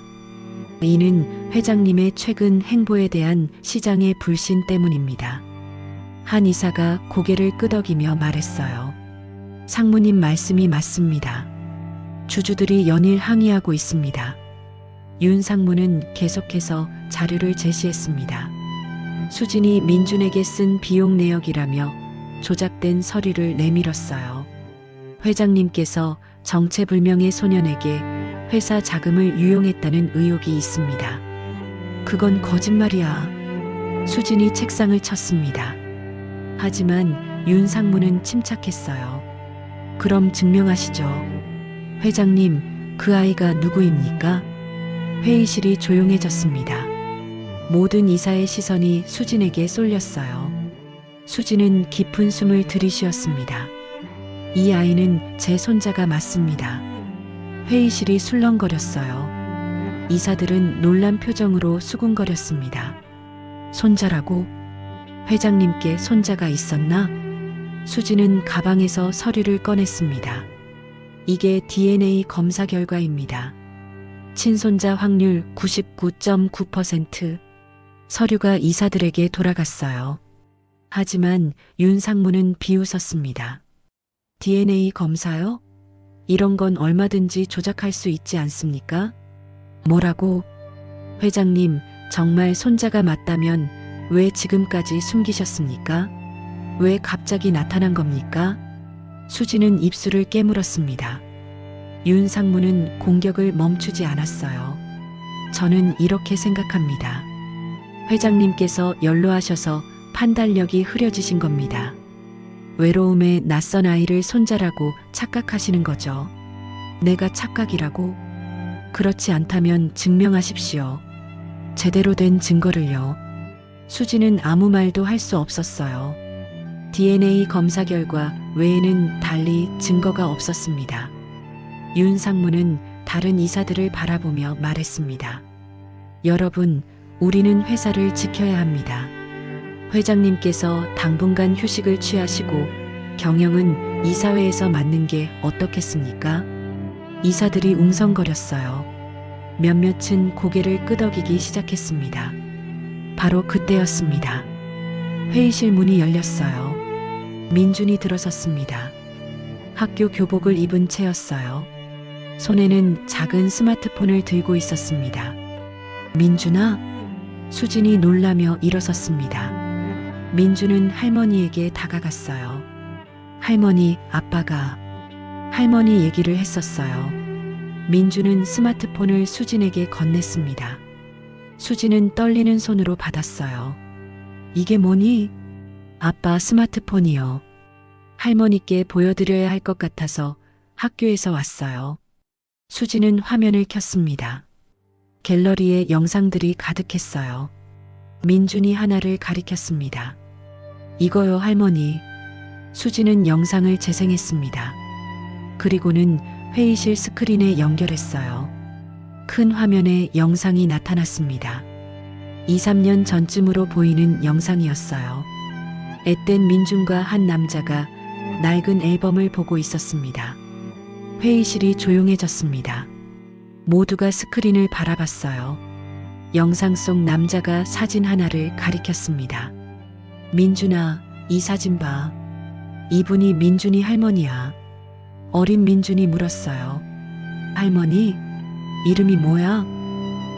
S2: 이는 회장님의 최근 행보에 대한 시장의 불신 때문입니다. 한 이사가 고개를 끄덕이며 말했어요. 상무님 말씀이 맞습니다. 주주들이 연일 항의하고 있습니다. 윤 상무는 계속해서 자료를 제시했습니다. 수진이 민준에게 쓴 비용 내역이라며 조작된 서류를 내밀었어요. 회장님께서 정체불명의 소년에게 회사 자금을 유용했다는 의혹이 있습니다. 그건 거짓말이야. 수진이 책상을 쳤습니다. 하지만 윤 상무는 침착했어요. 그럼 증명하시죠. 회장님, 그 아이가 누구입니까? 회의실이 조용해졌습니다. 모든 이사의 시선이 수진에게 쏠렸어요. 수진은 깊은 숨을 들이쉬었습니다. 이 아이는 제 손자가 맞습니다. 회의실이 술렁거렸어요. 이사들은 놀란 표정으로 수군거렸습니다. 손자라고? 회장님께 손자가 있었나? 수진은 가방에서 서류를 꺼냈습니다. 이게 DNA 검사 결과입니다. 친손자 확률 99.9%. 서류가 이사들에게 돌아갔어요. 하지만 윤 상무는 비웃었습니다. DNA 검사요? 이런 건 얼마든지 조작할 수 있지 않습니까? 뭐라고? 회장님, 정말 손자가 맞다면 왜 지금까지 숨기셨습니까? 왜 갑자기 나타난 겁니까? 수진은 입술을 깨물었습니다. 윤 상무는 공격을 멈추지 않았어요. 저는 이렇게 생각합니다. 회장님께서 연로하셔서 판단력이 흐려지신 겁니다. 외로움에 낯선 아이를 손자라고 착각하시는 거죠. 내가 착각이라고? 그렇지 않다면 증명하십시오. 제대로 된 증거를요. 수지는 아무 말도 할 수 없었어요. DNA 검사 결과 외에는 달리 증거가 없었습니다. 윤 상무는 다른 이사들을 바라보며 말했습니다. 여러분, 우리는 회사를 지켜야 합니다. 회장님께서 당분간 휴식을 취하시고 경영은 이사회에서 맡는 게 어떻겠습니까? 이사들이 웅성거렸어요. 몇몇은 고개를 끄덕이기 시작했습니다. 바로 그때였습니다. 회의실 문이 열렸어요. 민준이 들어섰습니다. 학교 교복을 입은 채였어요. 손에는 작은 스마트폰을 들고 있었습니다. 민준아? 수진이 놀라며 일어섰습니다. 민준은 할머니에게 다가갔어요. 할머니, 아빠가. 할머니 얘기를 했었어요. 민준은 스마트폰을 수진에게 건넸습니다. 수진은 떨리는 손으로 받았어요. 이게 뭐니? 아빠 스마트폰이요. 할머니께 보여드려야 할 것 같아서 학교에서 왔어요. 수진은 화면을 켰습니다. 갤러리에 영상들이 가득했어요. 민준이 하나를 가리켰습니다. 이거요, 할머니. 수진은 영상을 재생했습니다. 그리고는 회의실 스크린에 연결했어요. 큰 화면에 영상이 나타났습니다. 2, 3년 전쯤으로 보이는 영상이었어요. 앳된 민준과 한 남자가 낡은 앨범을 보고 있었습니다. 회의실이 조용해졌습니다. 모두가 스크린을 바라봤어요. 영상 속 남자가 사진 하나를 가리켰습니다. 민준아, 이 사진 봐. 이분이 민준이 할머니야. 어린 민준이 물었어요. 할머니? 이름이 뭐야?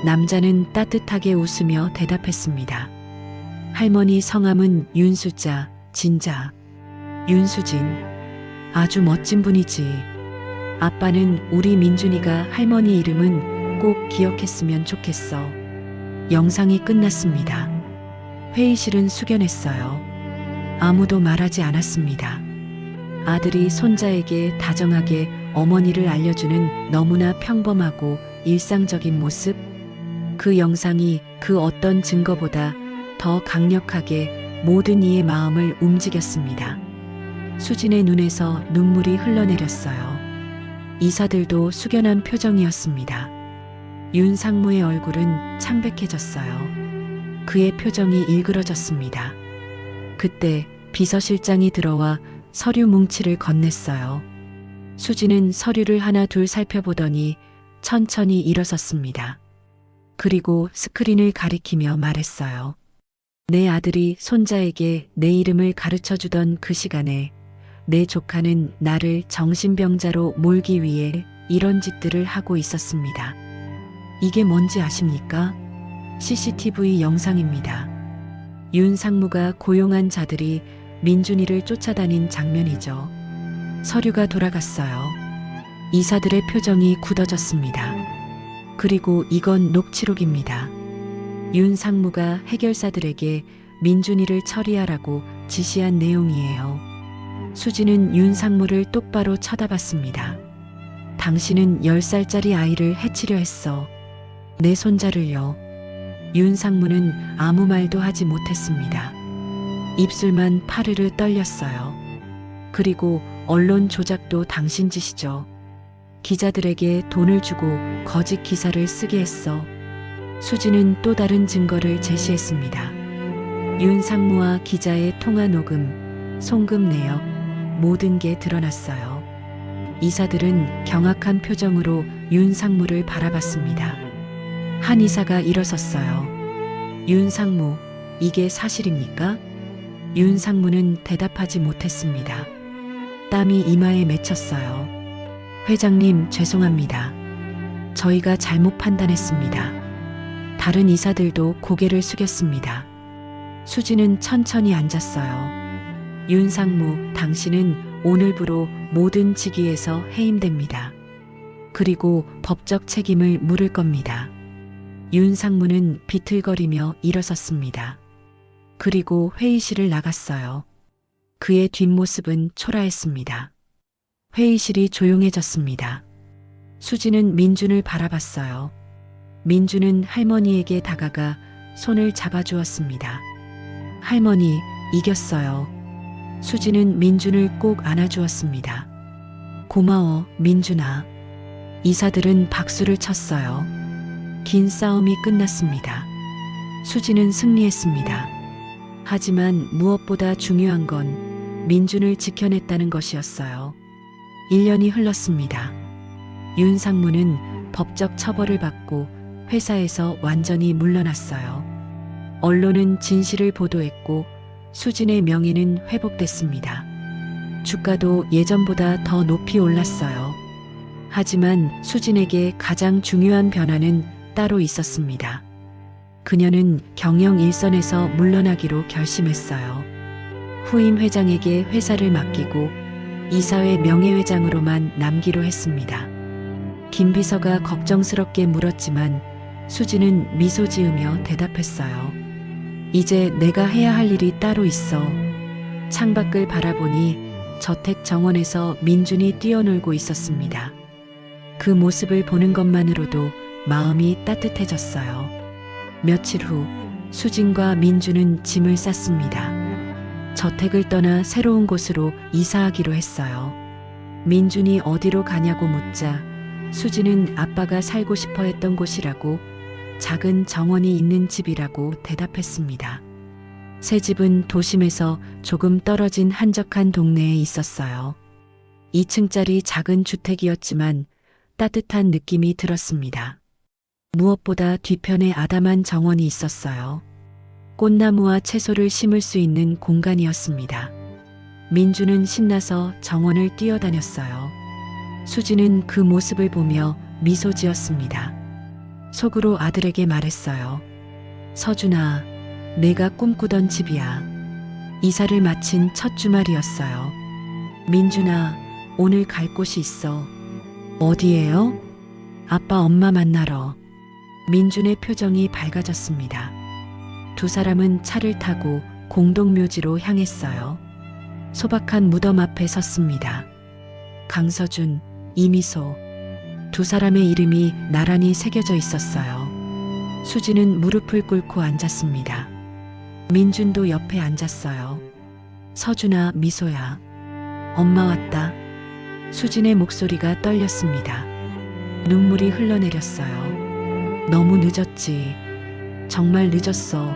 S2: 남자는 따뜻하게 웃으며 대답했습니다. 할머니 성함은 윤수자, 진자. 윤수진. 아주 멋진 분이지. 아빠는 우리 민준이가 할머니 이름은 꼭 기억했으면 좋겠어. 영상이 끝났습니다. 회의실은 숙연했어요. 아무도 말하지 않았습니다. 아들이 손자에게 다정하게 어머니를 알려주는 너무나 평범하고 일상적인 모습. 그 영상이 그 어떤 증거보다 더 강력하게 모든 이의 마음을 움직였습니다. 수진의 눈에서 눈물이 흘러내렸어요. 이사들도 숙연한 표정이었습니다. 윤 상무의 얼굴은 창백해졌어요. 그의 표정이 일그러졌습니다. 그때 비서실장이 들어와 서류 뭉치를 건넸어요. 수진은 서류를 하나 둘 살펴보더니 천천히 일어섰습니다. 그리고 스크린을 가리키며 말했어요. 내 아들이 손자에게 내 이름을 가르쳐 주던 그 시간에 내 조카는 나를 정신병자로 몰기 위해 이런 짓들을 하고 있었습니다. 이게 뭔지 아십니까? CCTV 영상입니다. 윤 상무가 고용한 자들이 민준이를 쫓아다닌 장면이죠. 서류가 돌아갔어요. 이사들의 표정이 굳어졌습니다. 그리고 이건 녹취록입니다. 윤 상무가 해결사들에게 민준이를 처리하라고 지시한 내용이에요. 수지는 윤 상무를 똑바로 쳐다봤습니다. 당신은 10살짜리 아이를 해치려 했어. 내 손자를요. 윤 상무는 아무 말도 하지 못했습니다. 입술만 파르르 떨렸어요. 그리고 언론 조작도 당신 짓이죠. 기자들에게 돈을 주고 거짓 기사를 쓰게 했어. 수지는 또 다른 증거를 제시했습니다. 윤 상무와 기자의 통화 녹음, 송금 내역, 모든 게 드러났어요. 이사들은 경악한 표정으로 윤 상무를 바라봤습니다. 한 이사가 일어섰어요. 윤 상무, 이게 사실입니까? 윤 상무는 대답하지 못했습니다. 땀이 이마에 맺혔어요. 회장님, 죄송합니다. 저희가 잘못 판단했습니다. 다른 이사들도 고개를 숙였습니다. 수지는 천천히 앉았어요. 윤 상무, 당신은 오늘부로 모든 직위에서 해임됩니다. 그리고 법적 책임을 물을 겁니다. 윤 상무는 비틀거리며 일어섰습니다. 그리고 회의실을 나갔어요. 그의 뒷모습은 초라했습니다. 회의실이 조용해졌습니다. 수지는 민준을 바라봤어요. 민준은 할머니에게 다가가 손을 잡아주었습니다. 할머니, 이겼어요. 수지는 민준을 꼭 안아주었습니다. 고마워, 민준아. 이사들은 박수를 쳤어요. 긴 싸움이 끝났습니다. 수지는 승리했습니다. 하지만 무엇보다 중요한 건 민준을 지켜냈다는 것이었어요. 1년이 흘렀습니다. 윤 상무는 법적 처벌을 받고 회사에서 완전히 물러났어요. 언론은 진실을 보도했고 수진의 명예는 회복됐습니다. 주가도 예전보다 더 높이 올랐어요. 하지만 수진에게 가장 중요한 변화는 따로 있었습니다. 그녀는 경영 일선에서 물러나기로 결심했어요. 후임 회장에게 회사를 맡기고 이사회 명예회장으로만 남기로 했습니다. 김 비서가 걱정스럽게 물었지만 수진은 미소 지으며 대답했어요. 이제 내가 해야 할 일이 따로 있어. 창밖을 바라보니 저택 정원에서 민준이 뛰어놀고 있었습니다. 그 모습을 보는 것만으로도 마음이 따뜻해졌어요. 며칠 후 수진과 민준은 짐을 쌌습니다. 저택을 떠나 새로운 곳으로 이사하기로 했어요. 민준이 어디로 가냐고 묻자 수지는 아빠가 살고 싶어 했던 곳이라고 작은 정원이 있는 집이라고 대답했습니다. 새 집은 도심에서 조금 떨어진 한적한 동네에 있었어요. 2층짜리 작은 주택이었지만 따뜻한 느낌이 들었습니다. 무엇보다 뒤편에 아담한 정원이 있었어요. 꽃나무와 채소를 심을 수 있는 공간이었습니다. 민주는 신나서 정원을 뛰어다녔어요. 수지는 그 모습을 보며 미소 지었습니다. 속으로 아들에게 말했어요. 서준아, 내가 꿈꾸던 집이야. 이사를 마친 첫 주말이었어요. 민준아, 오늘 갈 곳이 있어. 어디예요? 아빠 엄마 만나러. 민준의 표정이 밝아졌습니다. 두 사람은 차를 타고 공동묘지로 향했어요. 소박한 무덤 앞에 섰습니다. 강서준, 이미소. 두 사람의 이름이 나란히 새겨져 있었어요. 수지는 무릎을 꿇고 앉았습니다. 민준도 옆에 앉았어요. 서준아, 미소야. 엄마 왔다. 수진의 목소리가 떨렸습니다. 눈물이 흘러내렸어요. 너무 늦었지. 정말 늦었어.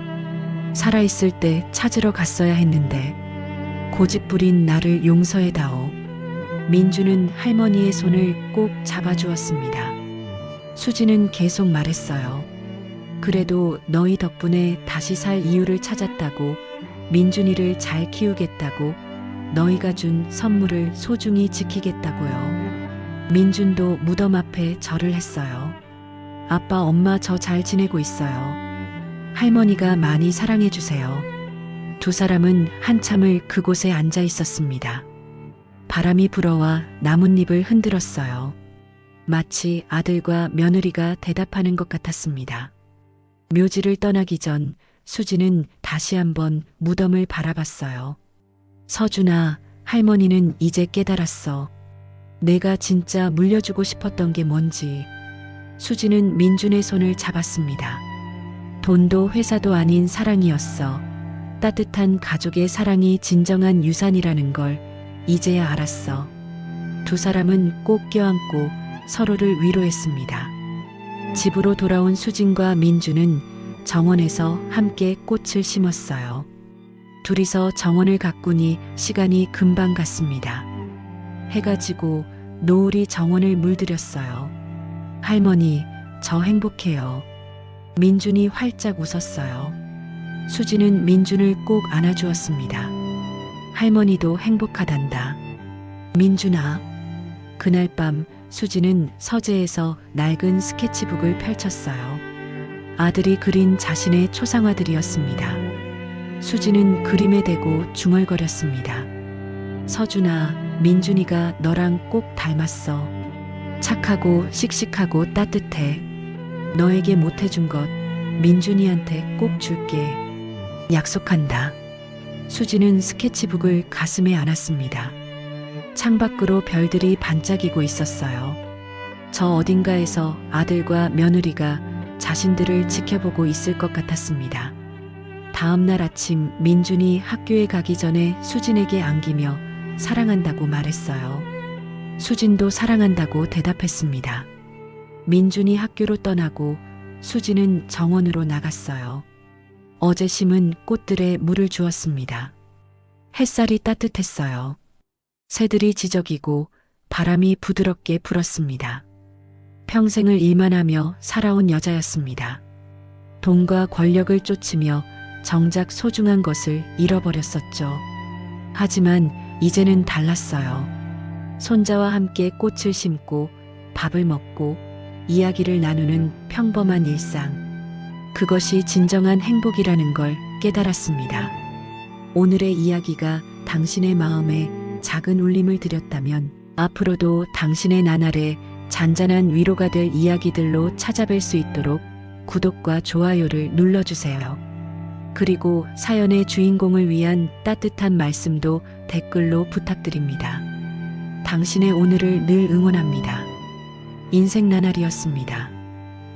S2: 살아있을 때 찾으러 갔어야 했는데. 고집부린 나를 용서해다오. 민주는 할머니의 손을 꼭 잡아주었습니다. 수지는 계속 말했어요. 그래도 너희 덕분에 다시 살 이유를 찾았다고, 민준이를 잘 키우겠다고, 너희가 준 선물을 소중히 지키겠다고요. 민준도 무덤 앞에 절을 했어요. 아빠, 엄마 저 잘 지내고 있어요. 할머니가 많이 사랑해주세요. 두 사람은 한참을 그곳에 앉아 있었습니다. 바람이 불어와 나뭇잎을 흔들었어요. 마치 아들과 며느리가 대답하는 것 같았습니다. 묘지를 떠나기 전 수지는 다시 한번 무덤을 바라봤어요. 서준아, 할머니는 이제 깨달았어. 내가 진짜 물려주고 싶었던 게 뭔지. 수지는 민준의 손을 잡았습니다. 돈도 회사도 아닌 사랑이었어. 따뜻한 가족의 사랑이 진정한 유산이라는 걸 이제야 알았어. 두 사람은 꼭 껴안고 서로를 위로했습니다. 집으로 돌아온 수진과 민주는 정원에서 함께 꽃을 심었어요. 둘이서 정원을 가꾸니 시간이 금방 갔습니다. 해가 지고 노을이 정원을 물들였어요. 할머니, 저 행복해요. 민준이 활짝 웃었어요. 수지는 민준을 꼭 안아주었습니다. 할머니도 행복하단다. 민준아. 그날 밤 수지는 서재에서 낡은 스케치북을 펼쳤어요. 아들이 그린 자신의 초상화들이었습니다. 수지는 그림에 대고 중얼거렸습니다. 서준아, 민준이가 너랑 꼭 닮았어. 착하고 씩씩하고 따뜻해. 너에게 못해준 것 민준이한테 꼭 줄게. 약속한다. 수지는 스케치북을 가슴에 안았습니다. 창밖으로 별들이 반짝이고 있었어요. 저 어딘가에서 아들과 며느리가 자신들을 지켜보고 있을 것 같았습니다. 다음 날 아침 민준이 학교에 가기 전에 수진에게 안기며 사랑한다고 말했어요. 수진도 사랑한다고 대답했습니다. 민준이 학교로 떠나고 수진은 정원으로 나갔어요. 어제 심은 꽃들에 물을 주었습니다. 햇살이 따뜻했어요. 새들이 지저귀고 바람이 부드럽게 불었습니다. 평생을 일만 하며 살아온 여자였습니다. 돈과 권력을 쫓으며 정작 소중한 것을 잃어버렸었죠. 하지만 이제는 달랐어요. 손자와 함께 꽃을 심고 밥을 먹고 이야기를 나누는 평범한 일상. 그것이 진정한 행복이라는 걸 깨달았습니다. 오늘의 이야기가 당신의 마음에 작은 울림을 드렸다면 앞으로도 당신의 나날에 잔잔한 위로가 될 이야기들로 찾아뵐 수 있도록 구독과 좋아요를 눌러주세요. 그리고 사연의 주인공을 위한 따뜻한 말씀도 댓글로 부탁드립니다. 당신의 오늘을 늘 응원합니다. 인생 나날이었습니다.